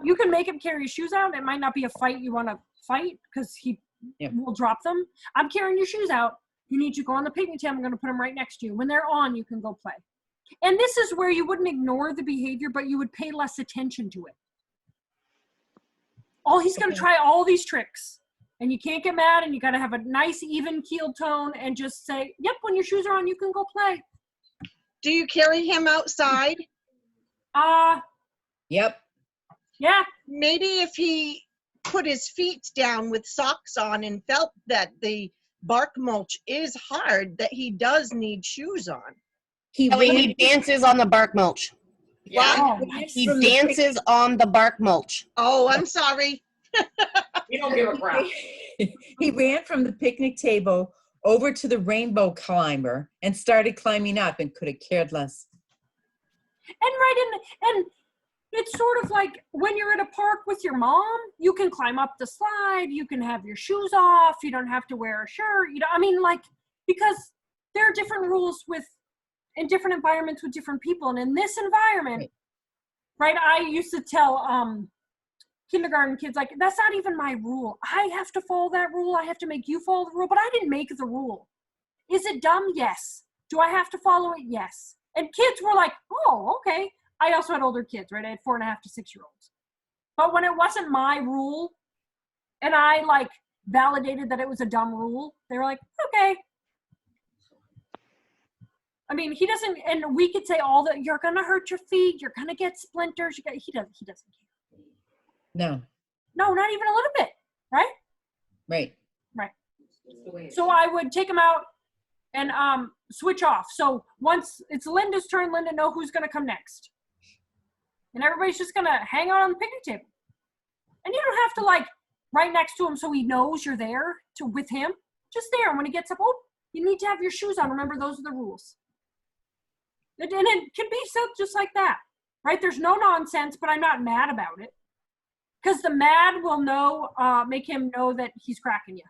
you can make him carry his shoes out. It might not be a fight you want to fight because he will drop them. I'm carrying your shoes out. You need to go on the picnic table. I'm going to put them right next to you. When they're on, you can go play. And this is where you wouldn't ignore the behavior, but you would pay less attention to it. He's going to try all these tricks. And you can't get mad, and you got to have a nice, even keeled tone and just say, yep, when your shoes are on, you can go play. Do you carry him outside? Yep. Yeah. Maybe if he put his feet down with socks on and felt that the bark mulch is hard, that he does need shoes on. He dances on the bark mulch. Yeah. Oh, nice. He dances on the bark mulch. Oh, I'm sorry. You don't give a crap. He ran from the picnic table over to the rainbow climber and started climbing up and could have cared less. And it's sort of like when you're at a park with your mom, you can climb up the slide, you can have your shoes off, you don't have to wear a shirt, because there are different rules in different environments with different people. And in this environment, right, I used to tell kindergarten kids, like, that's not even my rule. I have to follow that rule. I have to make you follow the rule, but I didn't make the rule. Is it dumb? Yes. Do I have to follow it? Yes. And kids were like, oh, okay. I also had older kids, right? I had 4.5 to 6-year-olds. But when it wasn't my rule and I like validated that it was a dumb rule, they were like, okay. I mean, he doesn't, and we could say all that, you're going to hurt your feet, you're going to get splinters. He doesn't care. No. No, not even a little bit, right? Right. Right. So I would take him out and switch off. So once it's Linda's turn, Linda know who's going to come next. And everybody's just going to hang out on the picnic table. And you don't have to like right next to him so he knows you're there with him. Just there. And when he gets up, oh, you need to have your shoes on. Remember, those are the rules. And it can be said just like that, right? There's no nonsense, but I'm not mad about it. Because the mad will make him know that he's cracking you.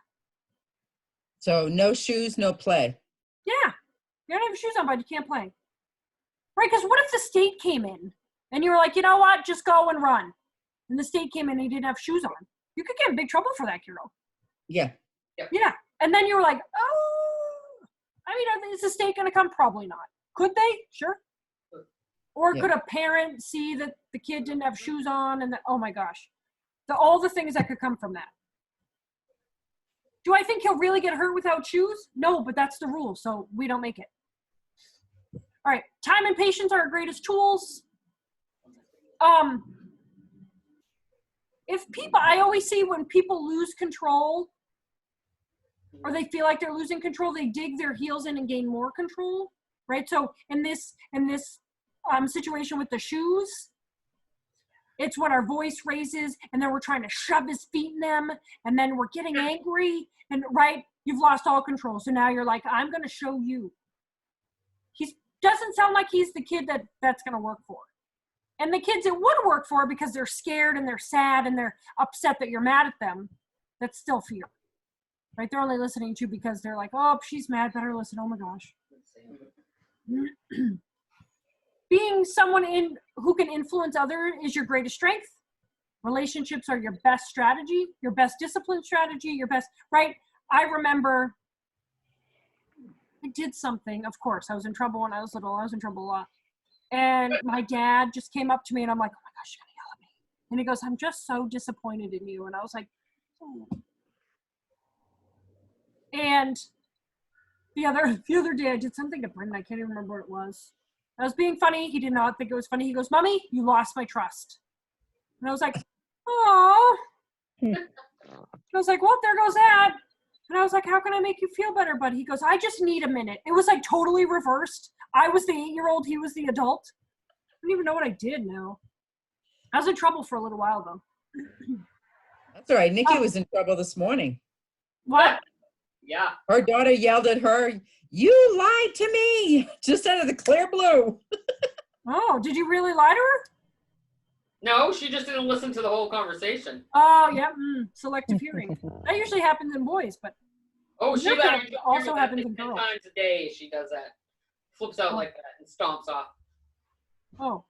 So no shoes, no play. Yeah. You don't have your shoes on, but you can't play. Right? Because what if the state came in and you were like, you know what, just go and run. And the state came in and he didn't have shoes on. You could get in big trouble for that, kiddo. Yeah. Yeah. And then you were like, oh, I mean, is the state going to come? Probably not. Could they? Sure. Or could a parent see that the kid didn't have shoes on and oh my gosh. All the things that could come from that. Do I think he'll really get hurt without shoes? No, but that's the rule, so we don't make it. All right, time and patience are our greatest tools. if people, I always see when people lose control or they feel like they're losing control, they dig their heels in and gain more control, right? So in this situation with the shoes, it's when our voice raises and then we're trying to shove his feet in them and then we're getting angry and right, you've lost all control. So now you're like, I'm going to show you. He doesn't sound like he's the kid that's going to work for. And the kids it would work for because they're scared and they're sad and they're upset that you're mad at them, that's still fear. Right? They're only listening to you because they're like, oh, she's mad, better listen. Oh my gosh. Being someone who can influence others is your greatest strength. Relationships are your best strategy, your best discipline strategy, your best, right? I remember I did something, of course. I was in trouble when I was little. I was in trouble a lot. And my dad just came up to me and I'm like, oh my gosh, you're gonna yell at me. And he goes, I'm just so disappointed in you. And I was like, oh. And the other day I did something to Brendan. I can't even remember what it was. I was being funny. He did not think it was funny. He goes, Mommy, you lost my trust. And I was like, oh. I was like, well, there goes that. And I was like, how can I make you feel better, bud? He goes, I just need a minute. It was like totally reversed. I was the 8-year-old. He was the adult. I don't even know what I did now. I was in trouble for a little while, though. That's all right. Nikki was in trouble this morning. What? Yeah. Her daughter yelled at her, you lied to me, just out of the clear blue. Oh, did you really lie to her? No, she just didn't listen to the whole conversation. Oh, yeah. Selective hearing. That usually happens in boys, but Oh, she Nikki got also happens in 10 girls. times a day. She does that. Flips out like that and stomps off. Oh.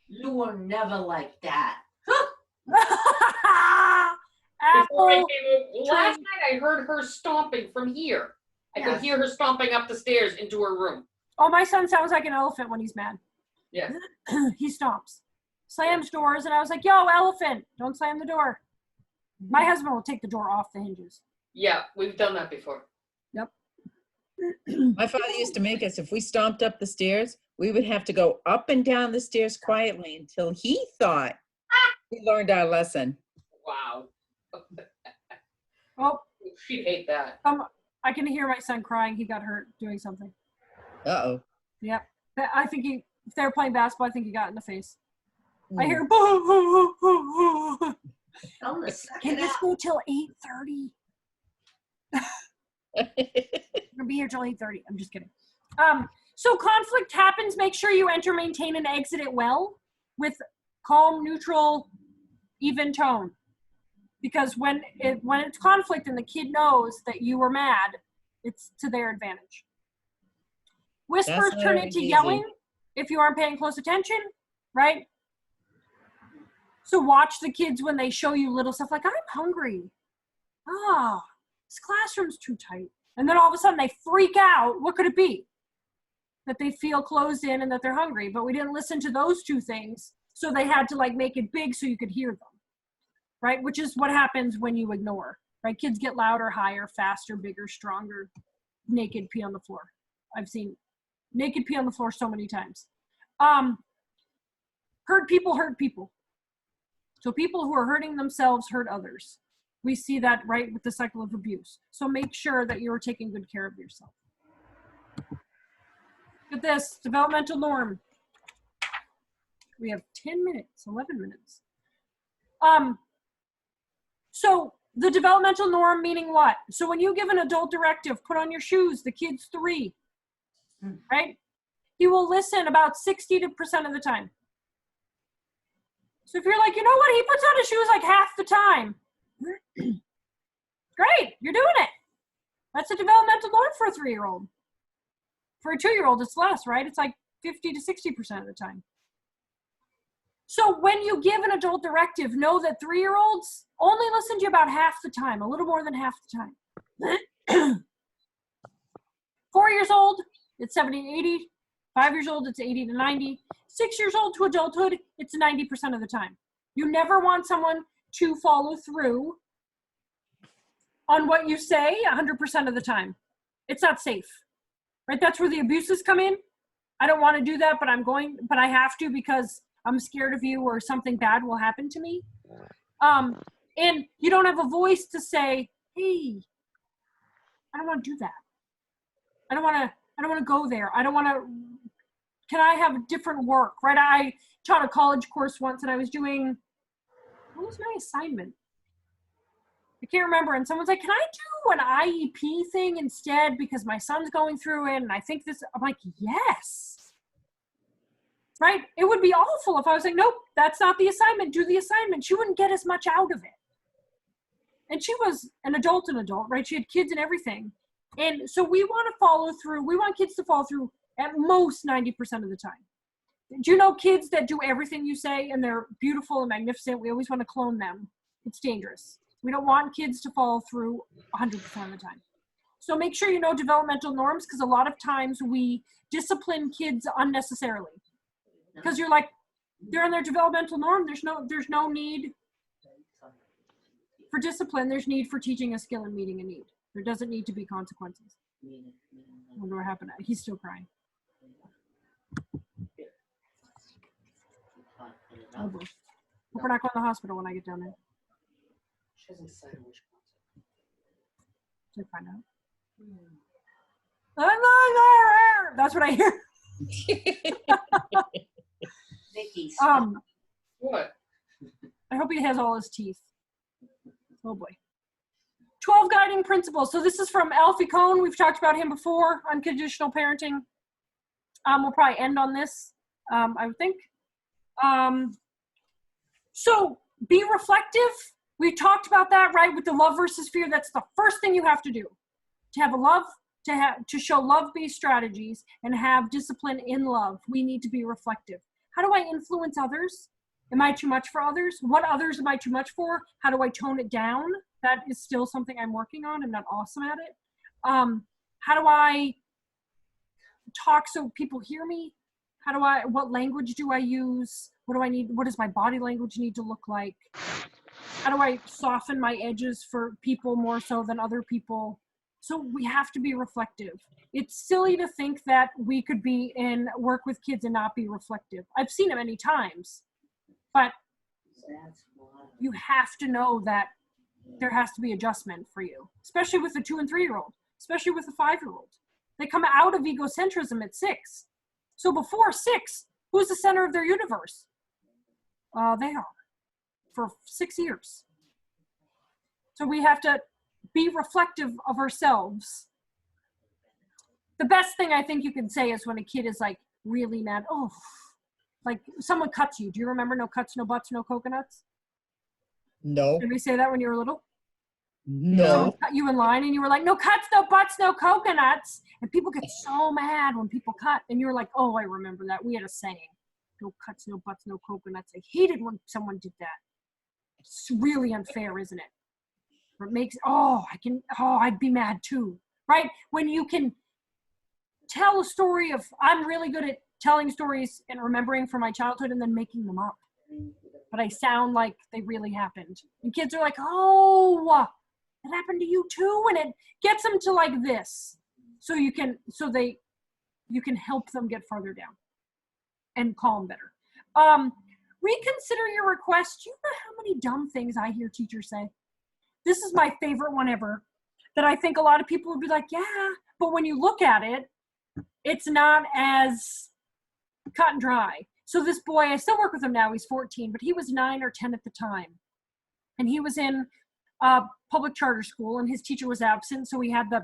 You were never like that. Before I Apple. came over, last night I heard her stomping from here. I could Yes. hear her stomping up the stairs into her room. Oh, my son sounds like an elephant when he's mad. Yeah. He stomps, slams doors, and I was like, yo, elephant, don't slam the door. My husband will take the door off the hinges. Yeah, we've done that before. Yep. My father used to make us, if we stomped up the stairs, we would have to go up and down the stairs quietly until he thought we learned our lesson. Wow. Oh, She'd hate that. I can hear my son crying. He got hurt doing something. Uh-oh. Yep. I think if they were playing basketball, I think he got in the face. I Hmm. hear, boo, boo, boo, boo. Tell them to suck Can it this up. go till 8:30? I'm gonna be here till 8:30. I'm just kidding. So conflict happens. Make sure you enter, maintain, and exit it well with calm, neutral, even tone. Because when it's conflict and the kid knows that you were mad, it's to their advantage. Whispers That's turn not into easy. yelling if you aren't paying close attention, right? So watch the kids when they show you little stuff like, I'm hungry. Ah, this classroom's too tight. And then all of a sudden they freak out. What could it be? That they feel closed in and that they're hungry. But we didn't listen to those two things. So they had to like make it big so you could hear them. Right? Which is what happens when you ignore. Right? Kids get louder, higher, faster, bigger, stronger. Naked pee on the floor. I've seen naked pee on the floor so many times. Hurt people. So people who are hurting themselves hurt others. We see that right with the cycle of abuse. So make sure that you're taking good care of yourself. Look at this, developmental norm. We have 10 minutes, 11 minutes. So the developmental norm meaning what? So when you give an adult directive, put on your shoes, the kid's 3, right? He will listen about 60% of the time. So if you're like, you know what, he puts on his shoes like half the time. Great, you're doing it. That's a developmental norm for a 3-year-old. For a 2-year-old, it's less, right? It's like 50 to 60% of the time. So when you give an adult directive, know that 3-year-olds only listen to you about half the time, a little more than half the time. 4 years old, it's 70 to 80. 5 years old, it's 80 to 90. 6 years old to adulthood, it's 90% of the time. You never want someone to follow through on what you say 100% of the time. It's not safe, right? That's where the abuses come in. I don't want to do that, but I have to because I'm scared of you or something bad will happen to me. And you don't have a voice to say, hey, I don't want to do that. I don't want to go there. I don't want to, can I have different work, right? I taught a college course once and I was doing, what was my assignment? I can't remember. And someone's like, can I do an IEP thing instead because my son's going through it and I think this, I'm like, yes. Right? It would be awful if I was like, nope, that's not the assignment. Do the assignment. She wouldn't get as much out of it. And she was an adult, right? She had kids and everything. And so we want to follow through. We want kids to follow through at most 90% of the time. Do you know kids that do everything you say and they're beautiful and magnificent? We always want to clone them. It's dangerous. We don't want kids to follow through 100% of the time. So make sure you know developmental norms, because a lot of times we discipline kids unnecessarily. Because you're like, they're in their developmental norm. There's no need for discipline. There's need for teaching a skill and meeting a need. There doesn't need to be consequences. I wonder what happened. He's still crying. Oh boy. Hope we're not going to the hospital when I get down there. Should I find out? That's what I hear. Vicky's. What? I hope he has all his teeth. Oh boy. 12 guiding principles. So this is from Alfie Kohn. We've talked about him before on conditional parenting. We'll probably end on this, I would think. So be reflective. We talked about that, right? With the love versus fear. That's the first thing you have to do. To have a love, to show love-based strategies and have discipline in love, we need to be reflective. How do I influence others? Am I too much for others? What others am I too much for? How do I tone it down? That is still something I'm working on. I'm not awesome at it. How do I talk so people hear me? What language do I use? What do I need? What does my body language need to look like? How do I soften my edges for people more so than other people? So we have to be reflective. It's silly to think that we could be in work with kids and not be reflective. I've seen it many times, but you have to know that there has to be adjustment for you, especially with a 2 and 3-year-old, especially with a 5-year-old. They come out of egocentrism at 6. So before 6, who's the center of their universe? They are for 6 years. So we have to be reflective of ourselves. The best thing I think you can say is when a kid is like really mad, oh, like someone cuts you. Do you remember no cuts, no butts, no coconuts? No. Did we say that when you were little? No. Someone cut you in line and you were like, no cuts, no butts, no coconuts. And people get so mad when people cut. And you're like, oh, I remember that. We had a saying, no cuts, no butts, no coconuts. I hated when someone did that. It's really unfair, isn't it? It makes, I'd be mad too, right? When you can tell a story of, I'm really good at telling stories and remembering from my childhood and then making them up. But I sound like they really happened. And kids are like, oh, it happened to you too. And it gets them to like this. So you can help them get farther down and calm better. Reconsider your request. You know how many dumb things I hear teachers say? This is my favorite one ever, that I think a lot of people would be like, yeah, but when you look at it, it's not as cut and dry. So this boy, I still work with him now, he's 14, but he was 9 or 10 at the time. And he was in a public charter school and his teacher was absent. So he had the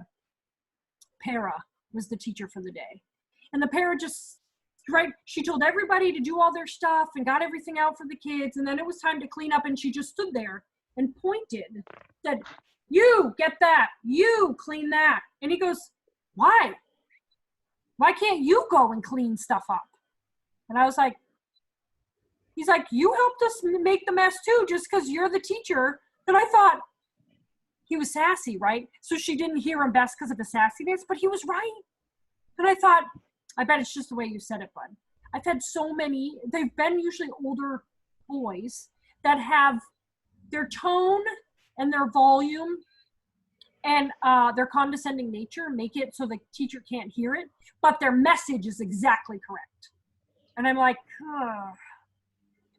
para was the teacher for the day. And the para just, right, she told everybody to do all their stuff and got everything out for the kids. And then it was time to clean up and she just stood there and pointed, said, you get that, you clean that. And he goes, why? Why can't you go and clean stuff up? And I was like, he's like, you helped us make the mess too, just because you're the teacher. And I thought he was sassy, right? So she didn't hear him best because of the sassiness, but he was right. And I thought, I bet it's just the way you said it, bud. I've had so many, they've been usually older boys that have their tone and their volume and their condescending nature make it so the teacher can't hear it, but their message is exactly correct. And I'm like,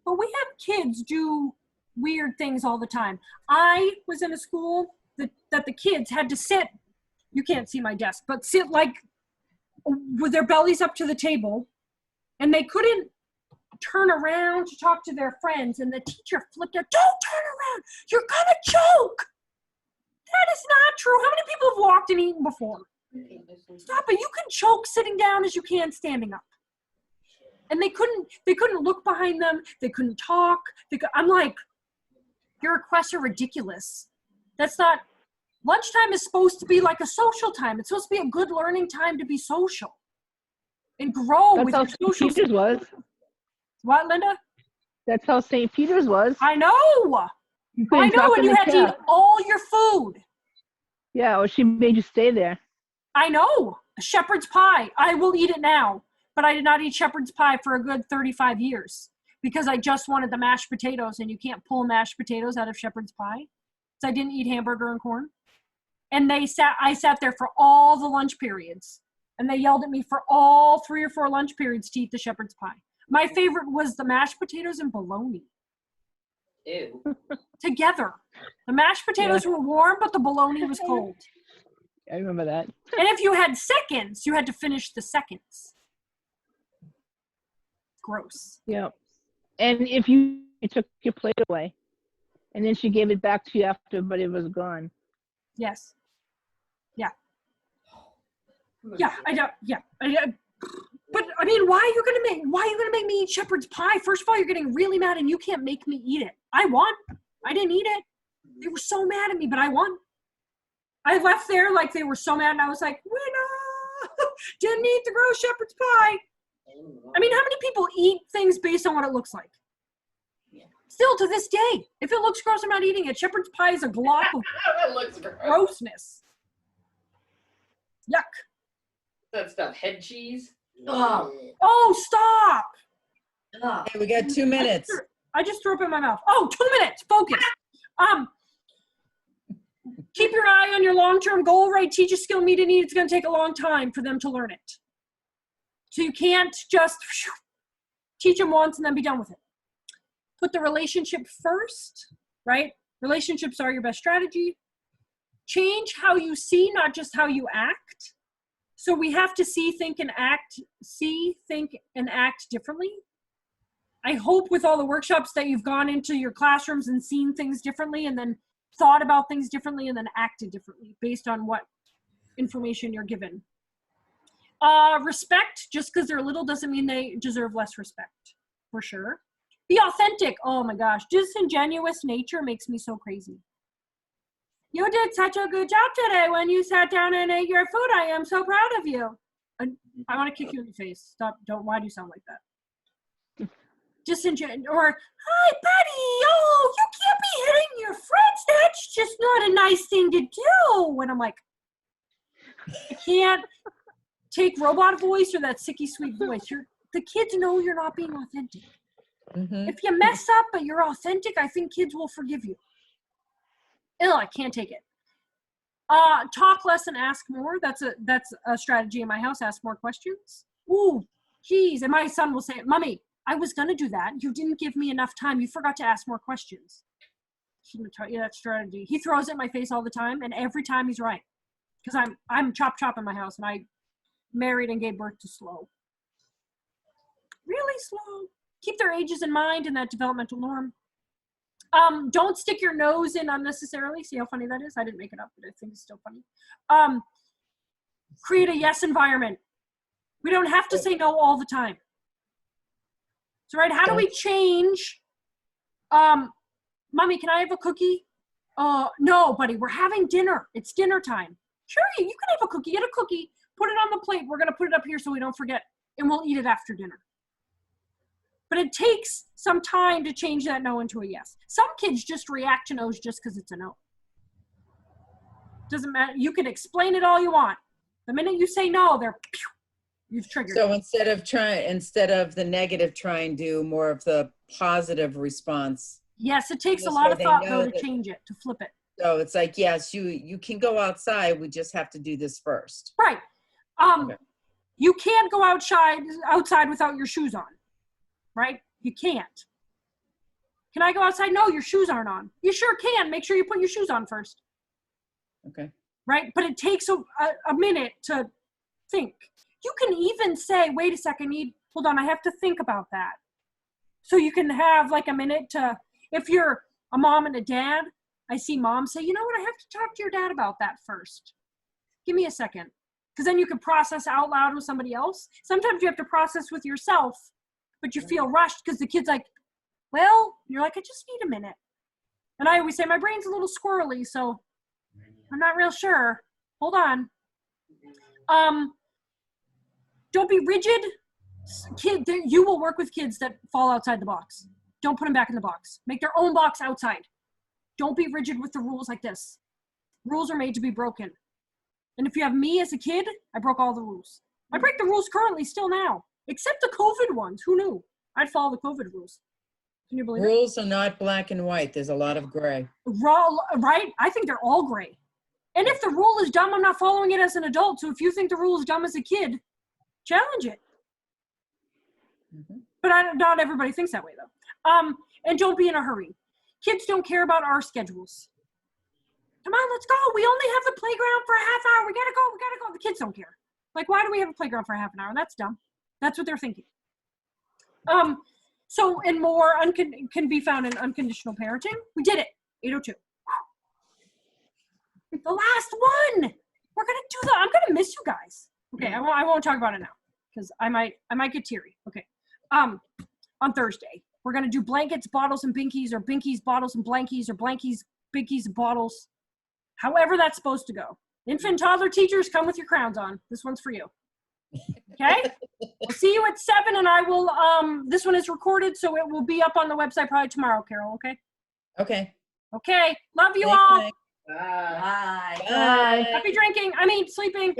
but we have kids do weird things all the time. I was in a school that the kids had to sit, you can't see my desk, but sit like with their bellies up to the table, and they couldn't turn around to talk to their friends, and the teacher flipped out, don't turn around, you're gonna choke. That is not true. How many people have walked and eaten before? Stop it. You can choke sitting down as you can standing up. And they couldn't look behind them. They couldn't talk. I'm like, your requests are ridiculous. That's not, lunchtime is supposed to be like a social time. It's supposed to be a good learning time to be social and grow That's with how your St. social Peter's was. What, Linda? That's how St. Peter's was. I know. You I couldn't know, talk and in you the had to eat cab. all your food. Yeah, or she made you stay there. I know. Shepherd's pie. I will eat it now. But I did not eat shepherd's pie for a good 35 years because I just wanted the mashed potatoes, and you can't pull mashed potatoes out of shepherd's pie. So I didn't eat hamburger and corn. And I sat there for all the lunch periods, and they yelled at me for all 3 or 4 lunch periods to eat the shepherd's pie. My favorite was the mashed potatoes and bologna. Ew. Together. The mashed potatoes were warm, but the bologna was cold. I remember that. And if you had seconds, you had to finish the seconds. Gross. Yeah. And if you took your plate away, and then she gave it back to you after everybody was gone. Yes. Yeah. Yeah. But I mean, why are you gonna make me eat shepherd's pie? First of all, you're getting really mad, and you can't make me eat it. I won. I didn't eat it. They were so mad at me, but I won. I left there like they were so mad, and I was like, winner! Didn't eat the gross shepherd's pie. I mean, how many people eat things based on what it looks like? Still to this day, if it looks gross, I'm not eating it. Shepherd's pie is a glop of That looks gross. grossness. Yuck. That stuff, head cheese. Oh, Oh, stop. ugh. Okay, we got 2 minutes. I just threw up in my mouth. Oh, 2 minutes. Focus. Keep your eye on your long-term goal, right? Teach a skill, meet a need. It's going to take a long time for them to learn it. So you can't just teach them once and then be done with it. Put the relationship first, right? Relationships are your best strategy. Change how you see, not just how you act. So we have to see, think, and act differently. I hope with all the workshops that you've gone into your classrooms and seen things differently, and then thought about things differently, and then acted differently based on what information you're given. Respect, just because they're little doesn't mean they deserve less respect, for sure. Be authentic. Oh my gosh, disingenuous nature makes me so crazy. You did such a good job today when you sat down and ate your food. I am so proud of you. I want to kick you in the face. Stop. Why do you sound like that? Disingenuous. Or, hi, buddy. Oh, you can't be hitting your friends. That's just not a nice thing to do. When I'm like, I can't take robot voice or that sicky sweet voice. The kids know you're not being authentic. Mhm. If you mess up but you're authentic, I think kids will forgive you. Ew, I can't take it. Talk less and ask more. That's a strategy in my house. Ask more questions. Ooh, geez. And my son will say, Mommy, I was going to do that. You didn't give me enough time. You forgot to ask more questions. Shouldn't have taught you that strategy. He throws it in my face all the time, and every time he's right. Because I'm chop in my house, and I married and gave birth to slow. Really slow. Keep their ages in mind and that developmental norm. Don't stick your nose in unnecessarily. See how funny that is? I didn't make it up, but I think it's still funny. Create a yes environment. We don't have to say no all the time. So, right, how do we change? Mommy, can I have a cookie? No, buddy, we're having dinner. It's dinner time. Sure, you can have a cookie. Get a cookie. Put it on the plate. We're going to put it up here so we don't forget, and we'll eat it after dinner. But it takes some time to change that no into a yes. Some kids just react to no's just because it's a no. Doesn't matter. You can explain it all you want. The minute you say no, you've triggered. So instead of the negative, try and do more of the positive response. Yes, it takes a This lot way of they thought know though to that- change it, to flip it. So it's like, yes, you can go outside. We just have to do this first. Right. Okay. You can't go outside without your shoes on. Right? You can't. Can I go outside? No, your shoes aren't on. You sure can. Make sure you put your shoes on first. Okay. Right? But it takes a minute to think. You can even say, wait a second, hold on, I have to think about that. So you can have like a minute to, if you're a mom and a dad, I see mom say, you know what, I have to talk to your dad about that first. Give me a second. Because then you can process out loud with somebody else. Sometimes you have to process with yourself, but you feel rushed because the kid's like, well, you're like, I just need a minute. And I always say, my brain's a little squirrely, so I'm not real sure. Hold on. Don't be rigid. You will work with kids that fall outside the box. Don't put them back in the box. Make their own box outside. Don't be rigid with the rules like this. Rules are made to be broken. And if you have me as a kid, I broke all the rules. I break the rules currently still now, except the COVID ones. Who knew? I'd follow the COVID rules. Can you believe it? Rules are not black and white. There's a lot of gray. Right? I think they're all gray. And if the rule is dumb, I'm not following it as an adult. So if you think the rule is dumb as a kid, challenge it. But not everybody thinks that way, though. And don't be in a hurry. Kids don't care about our schedules. Come on, let's go. We only have the playground for a half hour. We gotta go. The kids don't care. Like, why do we have a playground for half an hour? That's dumb. That's what they're thinking. So, and more can be found in unconditional parenting. We did it. 802. The last one. We're gonna do that. I'm gonna miss you guys. Okay, I won't talk about it now because I might get teary. Okay. On Thursday, we're gonna do blankets, bottles, and binkies, or binkies, bottles, and blankies, or blankies, binkies, and bottles. However that's supposed to go. Infant, toddler teachers, come with your crowns on. This one's for you. Okay? We'll see you at 7, and I will, this one is recorded, so it will be up on the website probably tomorrow, Carol, okay? Okay. Okay. Love you Thank all. you. Bye. Bye. Happy drinking. I mean, sleeping.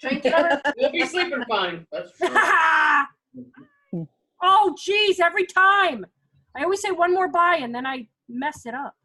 Drink it. You'll be sleeping fine. That's true. Oh, geez, every time. I always say one more bye, and then I mess it up.